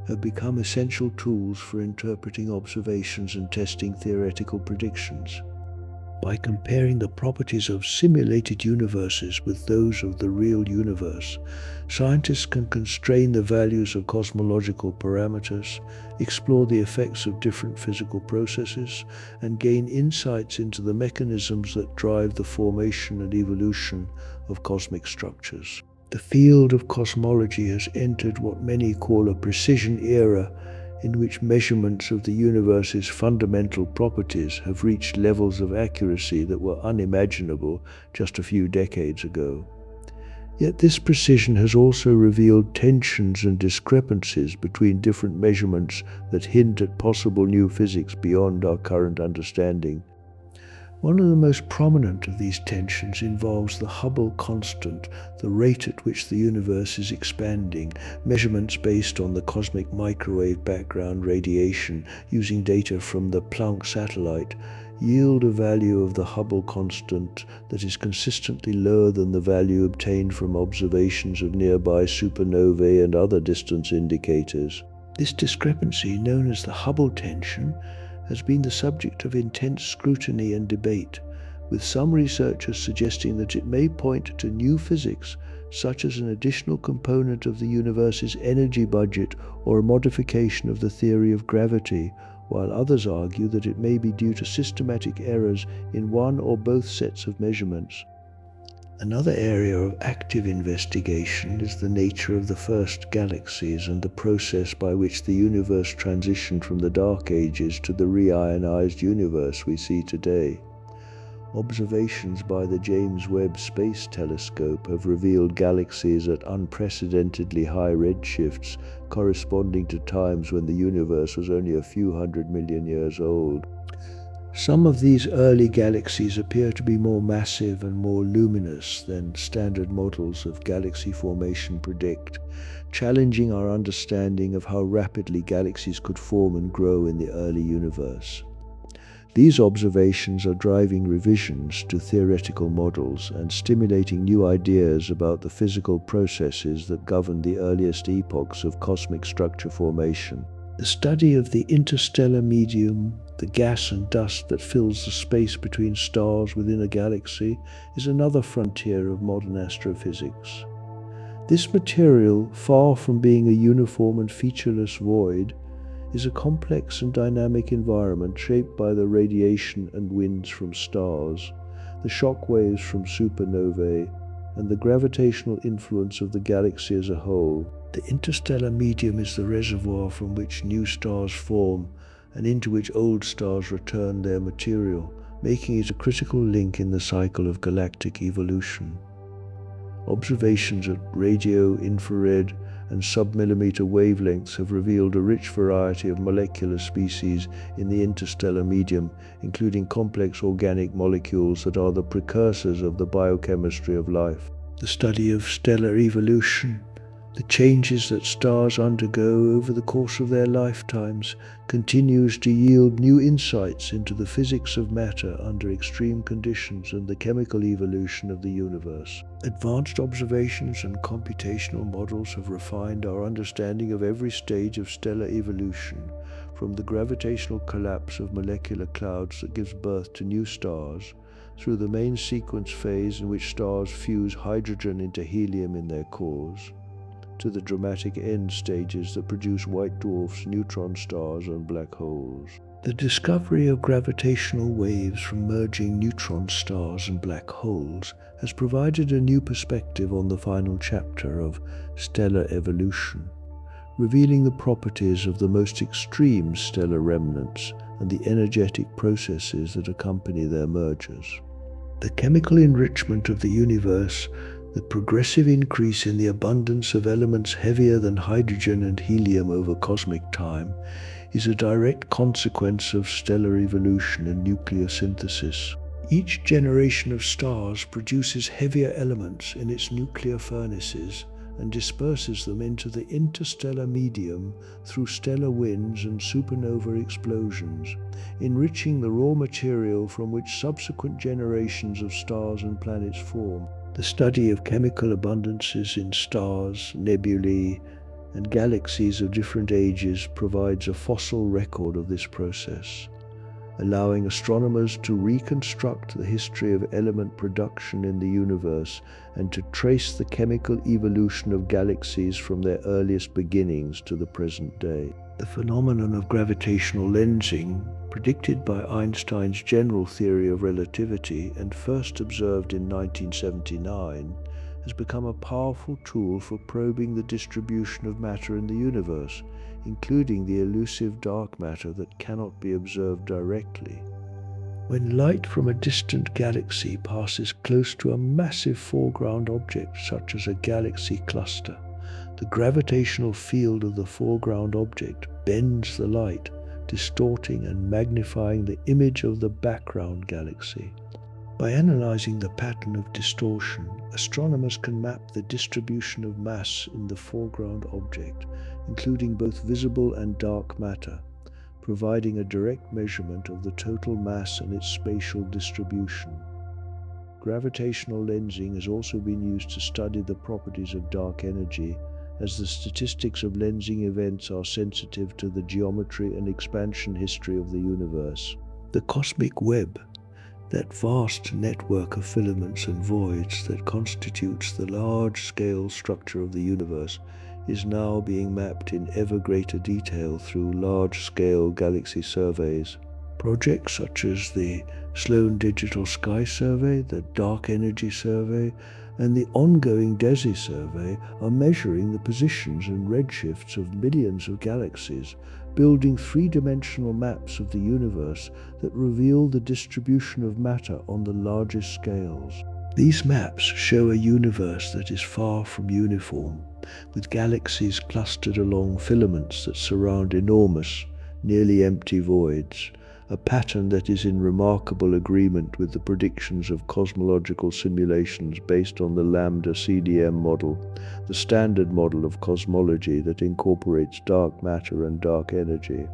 have become essential tools for interpreting observations and testing theoretical predictions. By comparing the properties of simulated universes with those of the real universe, scientists can constrain the values of cosmological parameters, explore the effects of different physical processes, and gain insights into the mechanisms that drive the formation and evolution of cosmic structures. The field of cosmology has entered what many call a precision era, in which measurements of the universe's fundamental properties have reached levels of accuracy that were unimaginable just a few decades ago. Yet this precision has also revealed tensions and discrepancies between different measurements that hint at possible new physics beyond our current understanding. One of the most prominent of these tensions involves the Hubble constant, the rate at which the universe is expanding. Measurements based on the cosmic microwave background radiation using data from the Planck satellite yield a value of the Hubble constant that is consistently lower than the value obtained from observations of nearby supernovae and other distance indicators. This discrepancy, known as the Hubble tension, has been the subject of intense scrutiny and debate, with some researchers suggesting that it may point to new physics, such as an additional component of the universe's energy budget or a modification of the theory of gravity, while others argue that it may be due to systematic errors in one or both sets of measurements. Another area of active investigation is the nature of the first galaxies and the process by which the universe transitioned from the Dark Ages to the reionized universe we see today. Observations by the James Webb Space Telescope have revealed galaxies at unprecedentedly high redshifts, corresponding to times when the universe was only a few 100 million years old. Some of these early galaxies appear to be more massive and more luminous than standard models of galaxy formation predict, challenging our understanding of how rapidly galaxies could form and grow in the early universe. These observations are driving revisions to theoretical models and stimulating new ideas about the physical processes that govern the earliest epochs of cosmic structure formation. The study of the interstellar medium, the gas and dust that fills the space between stars within a galaxy, is another frontier of modern astrophysics. This material, far from being a uniform and featureless void, is a complex and dynamic environment shaped by the radiation and winds from stars, the shock waves from supernovae, and the gravitational influence of the galaxy as a whole. The interstellar medium is the reservoir from which new stars form and into which old stars return their material, making it a critical link in the cycle of galactic evolution. Observations at radio, infrared, and submillimeter wavelengths have revealed a rich variety of molecular species in the interstellar medium, including complex organic molecules that are the precursors of the biochemistry of life. The study of stellar evolution, the changes that stars undergo over the course of their lifetimes, continues to yield new insights into the physics of matter under extreme conditions and the chemical evolution of the universe. Advanced observations and computational models have refined our understanding of every stage of stellar evolution, from the gravitational collapse of molecular clouds that gives birth to new stars, through the main sequence phase in which stars fuse hydrogen into helium in their cores, to the dramatic end stages that produce white dwarfs, neutron stars, and black holes. The discovery of gravitational waves from merging neutron stars and black holes has provided a new perspective on the final chapter of stellar evolution, revealing the properties of the most extreme stellar remnants and the energetic processes that accompany their mergers. The chemical enrichment of the universe, the progressive increase in the abundance of elements heavier than hydrogen and helium over cosmic time, is a direct consequence of stellar evolution and nuclear synthesis. Each generation of stars produces heavier elements in its nuclear furnaces and disperses them into the interstellar medium through stellar winds and supernova explosions, enriching the raw material from which subsequent generations of stars and planets form. The study of chemical abundances in stars, nebulae, and galaxies of different ages provides a fossil record of this process, allowing astronomers to reconstruct the history of element production in the universe and to trace the chemical evolution of galaxies from their earliest beginnings to the present day. The phenomenon of gravitational lensing, predicted by Einstein's general theory of relativity and first observed in 1979, has become a powerful tool for probing the distribution of matter in the universe, including the elusive dark matter that cannot be observed directly. When light from a distant galaxy passes close to a massive foreground object such as a galaxy cluster, the gravitational field of the foreground object bends the light, distorting and magnifying the image of the background galaxy. By analyzing the pattern of distortion, astronomers can map the distribution of mass in the foreground object, including both visible and dark matter, providing a direct measurement of the total mass and its spatial distribution. Gravitational lensing has also been used to study the properties of dark energy, as the statistics of lensing events are sensitive to the geometry and expansion history of the universe. The cosmic web, that vast network of filaments and voids that constitutes the large-scale structure of the universe, is now being mapped in ever greater detail through large-scale galaxy surveys. Projects such as the Sloan Digital Sky Survey, the Darkenergy Survey, and the ongoing DESI survey are measuring the positions and redshifts of millions of galaxies, building three-dimensional maps of the universe that reveal the distribution of matter on the largest scales. These maps show a universe that is far from uniform, with galaxies clustered along filaments that surround enormous, nearly empty voids, a pattern that is in remarkable agreement with the predictions of cosmological simulations based on the Lambda CDM model, the standard model of cosmology that incorporates dark matter and dark energy.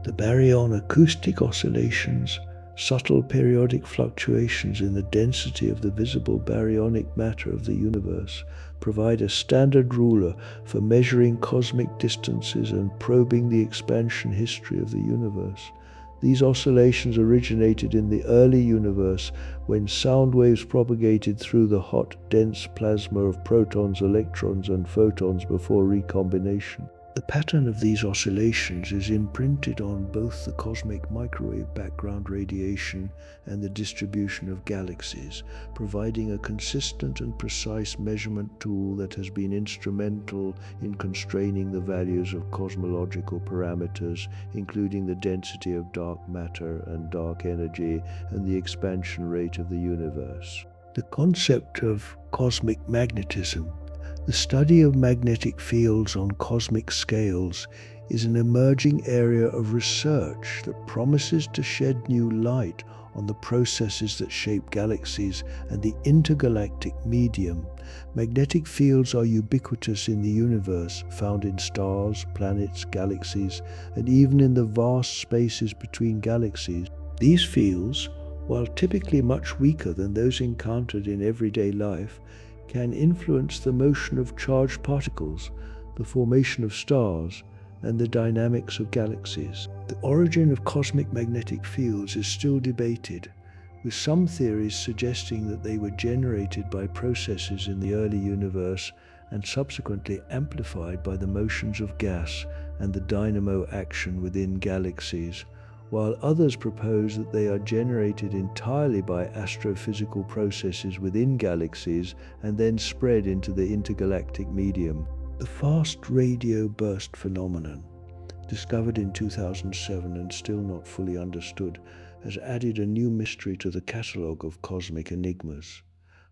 The baryon acoustic oscillations, subtle periodic fluctuations in the density of the visible baryonic matter of the universe, provide a standard ruler for measuring cosmic distances and probing the expansion history of the universe. These oscillations originated in the early universe when sound waves propagated through the hot, dense plasma of protons, electrons, and photons before recombination. The pattern of these oscillations is imprinted on both the cosmic microwave background radiation and the distribution of galaxies, providing a consistent and precise measurement tool that has been instrumental in constraining the values of cosmological parameters, including the density of dark matter and dark energy and the expansion rate of the universe. The concept of cosmic magnetism, the study of magnetic fields on cosmic scales, is an emerging area of research that promises to shed new light on the processes that shape galaxies and the intergalactic medium. Magnetic fields are ubiquitous in the universe, found in stars, planets, galaxies, and even in the vast spaces between galaxies. These fields, while typically much weaker than those encountered in everyday life, can influence the motion of charged particles, the formation of stars, and the dynamics of galaxies. The origin of cosmic magnetic fields is still debated, with some theories suggesting that they were generated by processes in the early universe and subsequently amplified by the motions of gas and the dynamo action within galaxies, while others propose that they are generated entirely by astrophysical processes within galaxies and then spread into the intergalactic medium. The fast radio burst phenomenon, discovered in 2007 and still not fully understood, has added a new mystery to the catalogue of cosmic enigmas.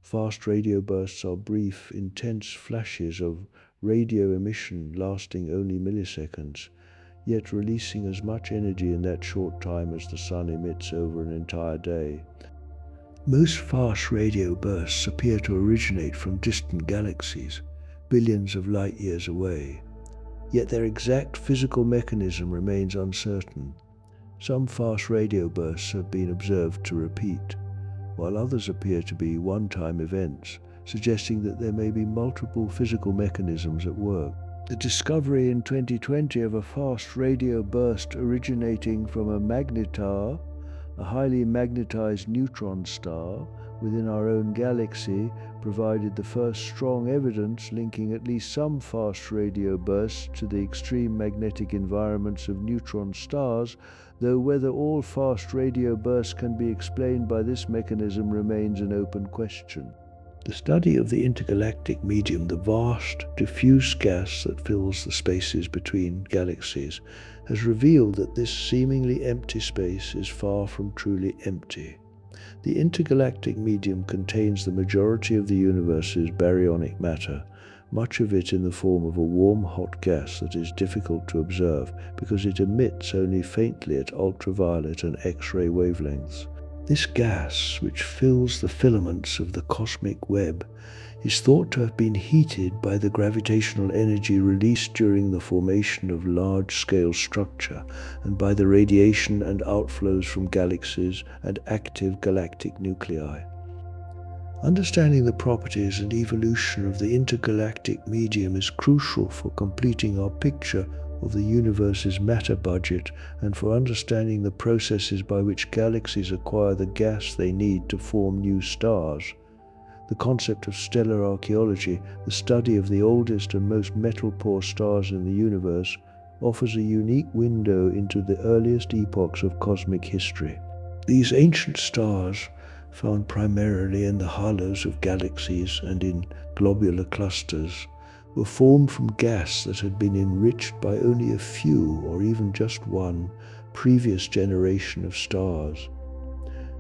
Fast radio bursts are brief, intense flashes of radio emission lasting only milliseconds, yet releasing as much energy in that short time as the sun emits over an entire day. Most fast radio bursts appear to originate from distant galaxies, billions of light years away, yet their exact physical mechanism remains uncertain. Some fast radio bursts have been observed to repeat, while others appear to be one-time events, suggesting that there may be multiple physical mechanisms at work. The discovery in 2020 of a fast radio burst originating from a magnetar, a highly magnetized neutron star within our own galaxy, provided the first strong evidence linking at least some fast radio bursts to the extreme magnetic environments of neutron stars, though whether all fast radio bursts can be explained by this mechanism remains an open question. The study of the intergalactic medium, the vast, diffuse gas that fills the spaces between galaxies, has revealed that this seemingly empty space is far from truly empty. The intergalactic medium contains the majority of the universe's baryonic matter, much of it in the form of a warm, hot gas that is difficult to observe because it emits only faintly at ultraviolet and X-ray wavelengths. This gas, which fills the filaments of the cosmic web, is thought to have been heated by the gravitational energy released during the formation of large-scale structure and by the radiation and outflows from galaxies and active galactic nuclei. Understanding the properties and evolution of the intergalactic medium is crucial for completing our picture of the universe's matter budget and for understanding the processes by which galaxies acquire the gas they need to form new stars. The concept of stellar archaeology, the study of the oldest and most metal-poor stars in the universe, offers a unique window into the earliest epochs of cosmic history. These ancient stars, found primarily in the halos of galaxies and in globular clusters, were formed from gas that had been enriched by only a few, or even just one, previous generation of stars.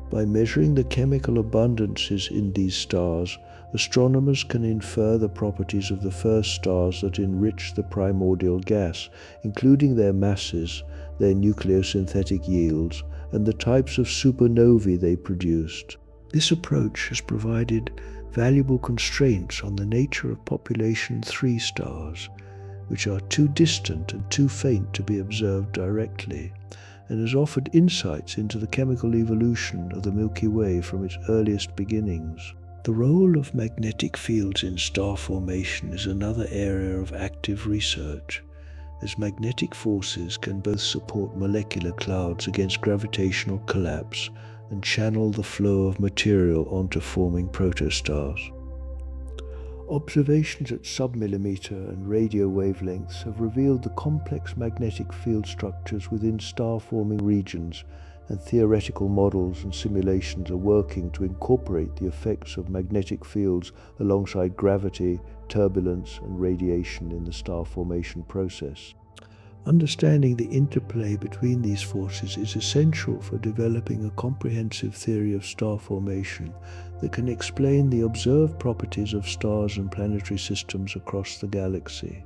By measuring the chemical abundances in these stars, astronomers can infer the properties of the first stars that enriched the primordial gas, including their masses, their nucleosynthetic yields, and the types of supernovae they produced. This approach has provided valuable constraints on the nature of population 3 stars, which are too distant and too faint to be observed directly, and has offered insights into the chemical evolution of the Milky Way from its earliest beginnings. The role of magnetic fields in star formation is another area of active research, as magnetic forces can both support molecular clouds against gravitational collapse and channel the flow of material onto forming protostars. Observations at submillimeter and radio wavelengths have revealed the complex magnetic field structures within star-forming regions, and theoretical models and simulations are working to incorporate the effects of magnetic fields alongside gravity, turbulence, and radiation in the star formation process. Understanding the interplay between these forces is essential for developing a comprehensive theory of star formation that can explain the observed properties of stars and planetary systems across the galaxy.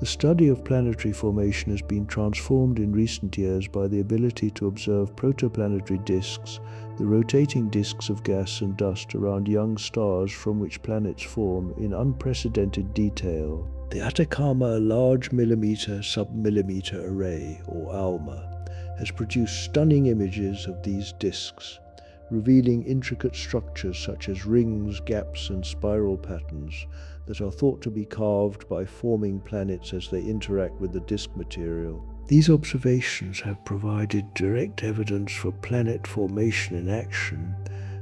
The study of planetary formation has been transformed in recent years by the ability to observe protoplanetary disks, the rotating disks of gas and dust around young stars from which planets form, in unprecedented detail. The Atacama Large Millimeter Submillimeter Array, or ALMA, has produced stunning images of these disks, revealing intricate structures such as rings, gaps, and spiral patterns that are thought to be carved by forming planets as they interact with the disk material. These observations have provided direct evidence for planet formation in action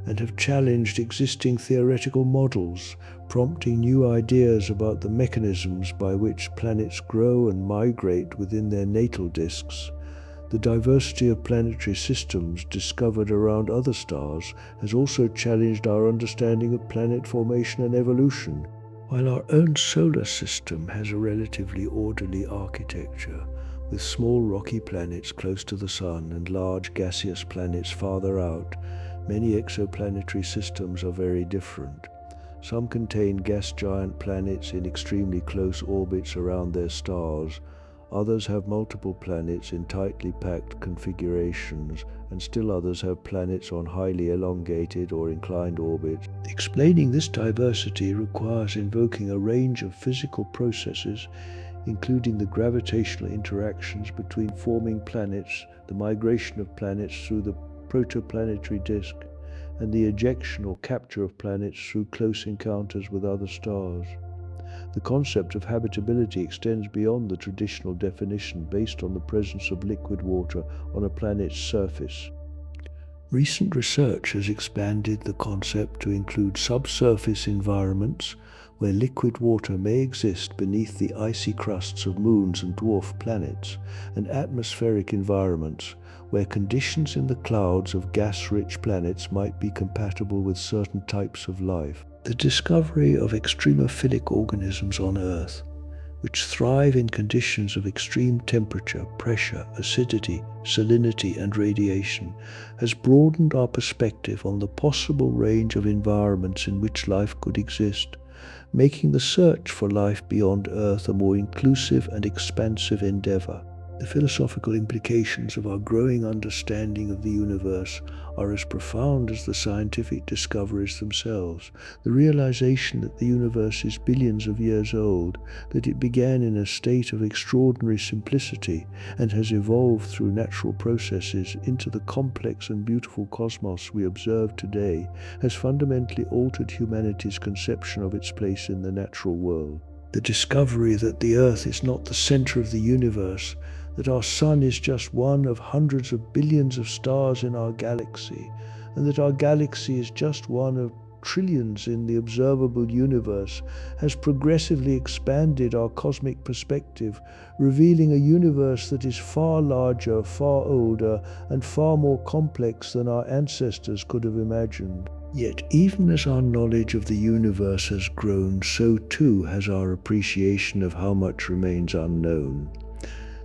and have challenged existing theoretical models, prompting new ideas about the mechanisms by which planets grow and migrate within their natal disks. The diversity of planetary systems discovered around other stars has also challenged our understanding of planet formation and evolution. While our own solar system has a relatively orderly architecture, with small rocky planets close to the Sun and large gaseous planets farther out, many exoplanetary systems are very different. Some contain gas giant planets in extremely close orbits around their stars. Others have multiple planets in tightly packed configurations, and still others have planets on highly elongated or inclined orbits. Explaining this diversity requires invoking a range of physical processes, including the gravitational interactions between forming planets, the migration of planets through the protoplanetary disk, and the ejection or capture of planets through close encounters with other stars. The concept of habitability extends beyond the traditional definition based on the presence of liquid water on a planet's surface. Recent research has expanded the concept to include subsurface environments where liquid water may exist beneath the icy crusts of moons and dwarf planets, and atmospheric environments where conditions in the clouds of gas-rich planets might be compatible with certain types of life. The discovery of extremophilic organisms on Earth, which thrive in conditions of extreme temperature, pressure, acidity, salinity, and radiation, has broadened our perspective on the possible range of environments in which life could exist, making the search for life beyond Earth a more inclusive and expansive endeavor. The philosophical implications of our growing understanding of the universe are as profound as the scientific discoveries themselves. The realization that the universe is billions of years old, that it began in a state of extraordinary simplicity and has evolved through natural processes into the complex and beautiful cosmos we observe today, has fundamentally altered humanity's conception of its place in the natural world. The discovery that the Earth is not the center of the universe, that our Sun is just one of hundreds of billions of stars in our galaxy, and that our galaxy is just one of trillions in the observable universe has progressively expanded our cosmic perspective, revealing a universe that is far larger, far older, and far more complex than our ancestors could have imagined. Yet even as our knowledge of the universe has grown, so too has our appreciation of how much remains unknown.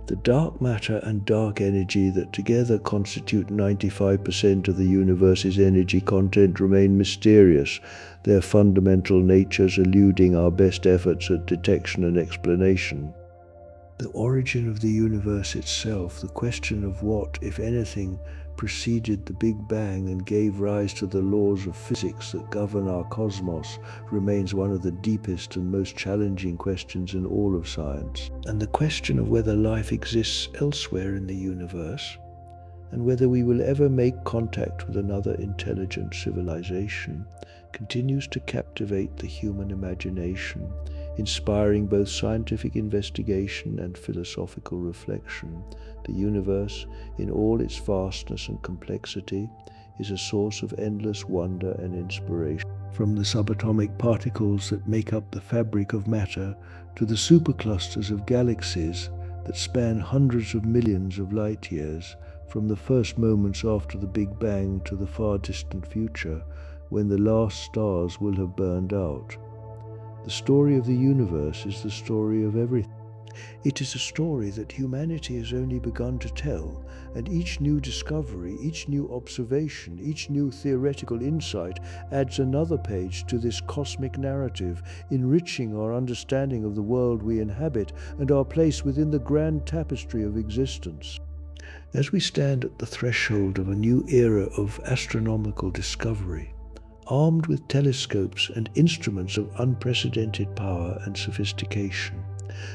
The dark matter and dark energy that together constitute 95% of the universe's energy content remain mysterious, their fundamental natures eluding our best efforts at detection and explanation. The origin of the universe itself, the question of what, if anything, preceded the Big Bang and gave rise to the laws of physics that govern our cosmos, remains one of the deepest and most challenging questions in all of science. And the question of whether life exists elsewhere in the universe, and whether we will ever make contact with another intelligent civilization, continues to captivate the human imagination, inspiring both scientific investigation and philosophical reflection. The universe, in all its vastness and complexity, is a source of endless wonder and inspiration. From the subatomic particles that make up the fabric of matter to the superclusters of galaxies that span hundreds of millions of light years, from the first moments after the Big Bang to the far distant future, when the last stars will have burned out. The story of the universe is the story of everything. It is a story that humanity has only begun to tell, and each new discovery, each new observation, each new theoretical insight adds another page to this cosmic narrative, enriching our understanding of the world we inhabit and our place within the grand tapestry of existence. As we stand at the threshold of a new era of astronomical discovery, armed with telescopes and instruments of unprecedented power and sophistication,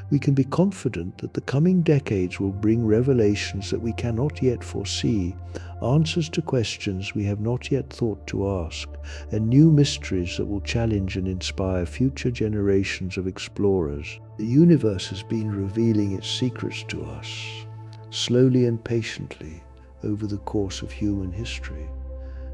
we can be confident that the coming decades will bring revelations that we cannot yet foresee, answers to questions we have not yet thought to ask, and new mysteries that will challenge and inspire future generations of explorers. The universe has been revealing its secrets to us, slowly and patiently, over the course of human history.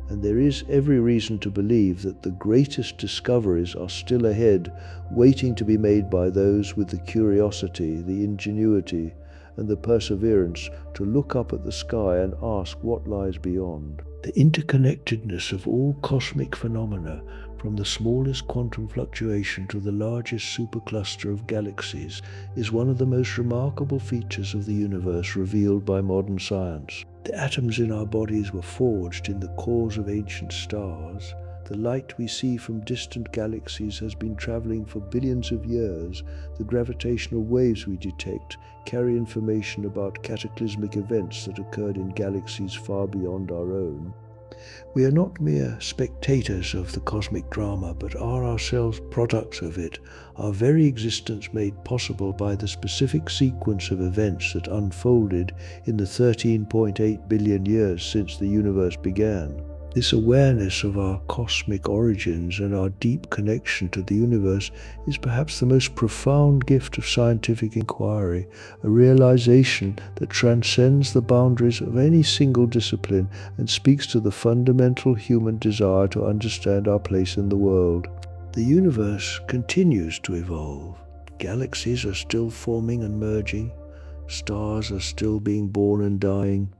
And there is every reason to believe that the greatest discoveries are still ahead, waiting to be made by those with the curiosity, the ingenuity, and the perseverance to look up at the sky and ask what lies beyond. The interconnectedness of all cosmic phenomena, from the smallest quantum fluctuation to the largest supercluster of galaxies, is one of the most remarkable features of the universe revealed by modern science. The atoms in our bodies were forged in the cores of ancient stars. The light we see from distant galaxies has been traveling for billions of years. The gravitational waves we detect carry information about cataclysmic events that occurred in galaxies far beyond our own. We are not mere spectators of the cosmic drama, but are ourselves products of it, our very existence made possible by the specific sequence of events that unfolded in the 13.8 billion years since the universe began. This awareness of our cosmic origins and our deep connection to the universe is perhaps the most profound gift of scientific inquiry, a realization that transcends the boundaries of any single discipline and speaks to the fundamental human desire to understand our place in the world. The universe continues to evolve. Galaxies are still forming and merging. Stars are still being born and dying.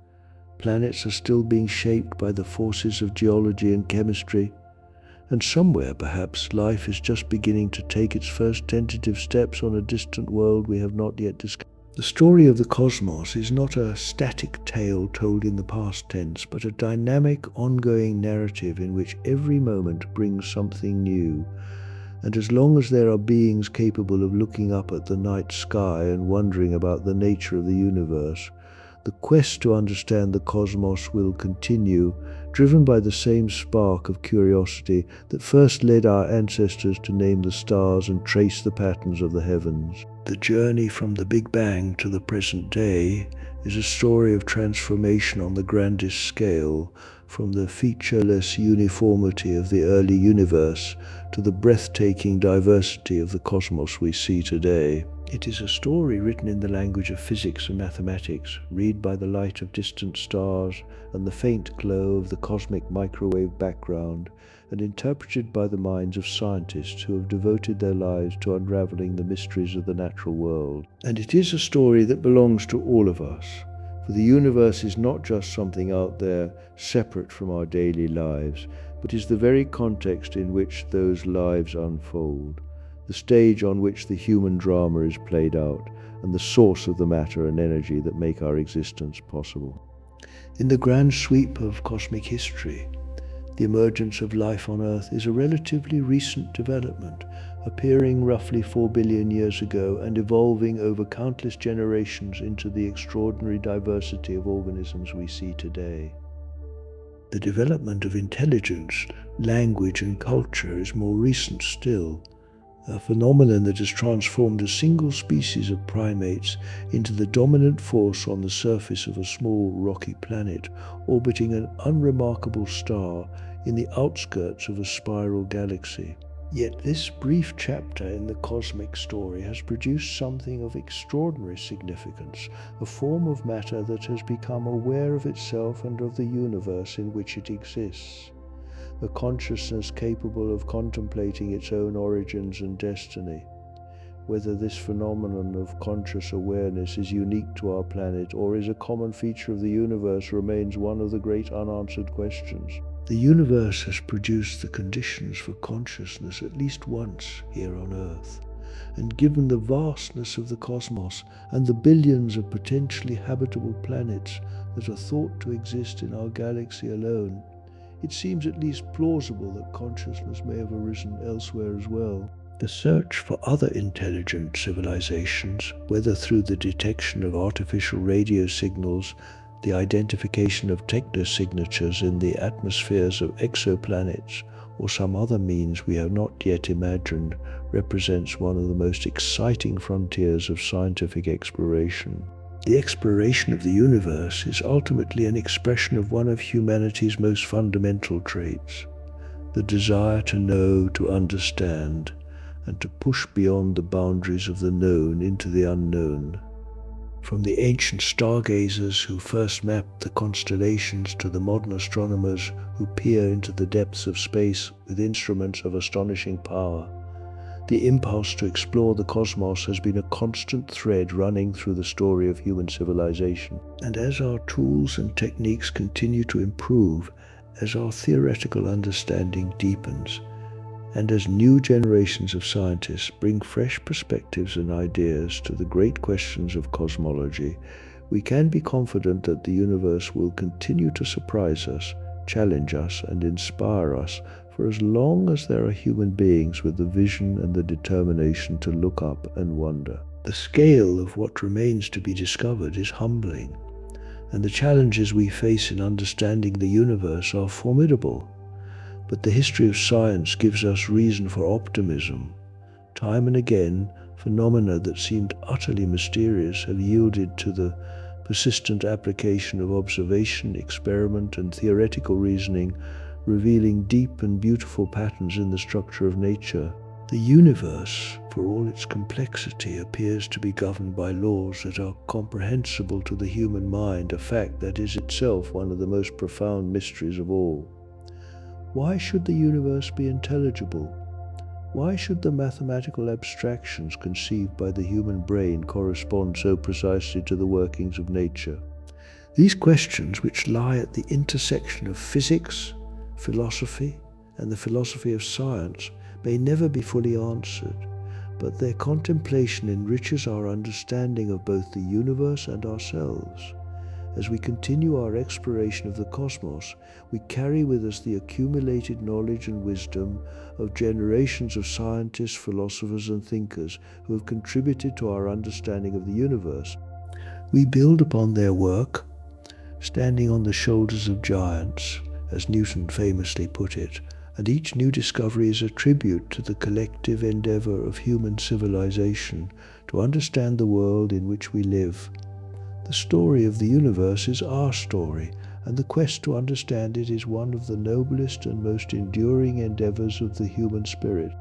Planets are still being shaped by the forces of geology and chemistry, and somewhere, perhaps, life is just beginning to take its first tentative steps on a distant world we have not yet discovered. The story of the cosmos is not a static tale told in the past tense, but a dynamic, ongoing narrative in which every moment brings something new. And as long as there are beings capable of looking up at the night sky and wondering about the nature of the universe, the quest to understand the cosmos will continue, driven by the same spark of curiosity that first led our ancestors to name the stars and trace the patterns of the heavens. The journey from the Big Bang to the present day is a story of transformation on the grandest scale, from the featureless uniformity of the early universe to the breathtaking diversity of the cosmos we see today. It is a story written in the language of physics and mathematics, read by the light of distant stars and the faint glow of the cosmic microwave background, and interpreted by the minds of scientists who have devoted their lives to unraveling the mysteries of the natural world. And it is a story that belongs to all of us, for the universe is not just something out there separate from our daily lives, but is the very context in which those lives unfold, the stage on which the human drama is played out, and the source of the matter and energy that make our existence possible. In the grand sweep of cosmic history, the emergence of life on Earth is a relatively recent development, appearing roughly 4 billion years ago and evolving over countless generations into the extraordinary diversity of organisms we see today. The development of intelligence, language, and culture is more recent still, a phenomenon that has transformed a single species of primates into the dominant force on the surface of a small rocky planet orbiting an unremarkable star in the outskirts of a spiral galaxy. Yet this brief chapter in the cosmic story has produced something of extraordinary significance, a form of matter that has become aware of itself and of the universe in which it exists, a consciousness capable of contemplating its own origins and destiny. Whether this phenomenon of conscious awareness is unique to our planet or is a common feature of the universe remains one of the great unanswered questions. The universe has produced the conditions for consciousness at least once here on Earth, and given the vastness of the cosmos and the billions of potentially habitable planets that are thought to exist in our galaxy alone, it seems at least plausible that consciousness may have arisen elsewhere as well. The search for other intelligent civilizations, whether through the detection of artificial radio signals, the identification of technosignatures in the atmospheres of exoplanets, or some other means we have not yet imagined, represents one of the most exciting frontiers of scientific exploration. The exploration of the universe is ultimately an expression of one of humanity's most fundamental traits, the desire to know, to understand, and to push beyond the boundaries of the known into the unknown. From the ancient stargazers who first mapped the constellations to the modern astronomers who peer into the depths of space with instruments of astonishing power, the impulse to explore the cosmos has been a constant thread running through the story of human civilization. And as our tools and techniques continue to improve, as our theoretical understanding deepens, and as new generations of scientists bring fresh perspectives and ideas to the great questions of cosmology, we can be confident that the universe will continue to surprise us, challenge us, and inspire us for as long as there are human beings with the vision and the determination to look up and wonder. The scale of what remains to be discovered is humbling, and the challenges we face in understanding the universe are formidable. But the history of science gives us reason for optimism. Time and again, phenomena that seemed utterly mysterious have yielded to the persistent application of observation, experiment, and theoretical reasoning, revealing deep and beautiful patterns in the structure of nature. The universe, for all its complexity, appears to be governed by laws that are comprehensible to the human mind, a fact that is itself one of the most profound mysteries of all. Why should the universe be intelligible? Why should the mathematical abstractions conceived by the human brain correspond so precisely to the workings of nature? These questions, which lie at the intersection of physics, philosophy, and the philosophy of science, may never be fully answered, but their contemplation enriches our understanding of both the universe and ourselves. As we continue our exploration of the cosmos, we carry with us the accumulated knowledge and wisdom of generations of scientists, philosophers, and thinkers who have contributed to our understanding of the universe. We build upon their work, standing on the shoulders of giants, as Newton famously put it, and each new discovery is a tribute to the collective endeavor of human civilization to understand the world in which we live. The story of the universe is our story, and the quest to understand it is one of the noblest and most enduring endeavors of the human spirit.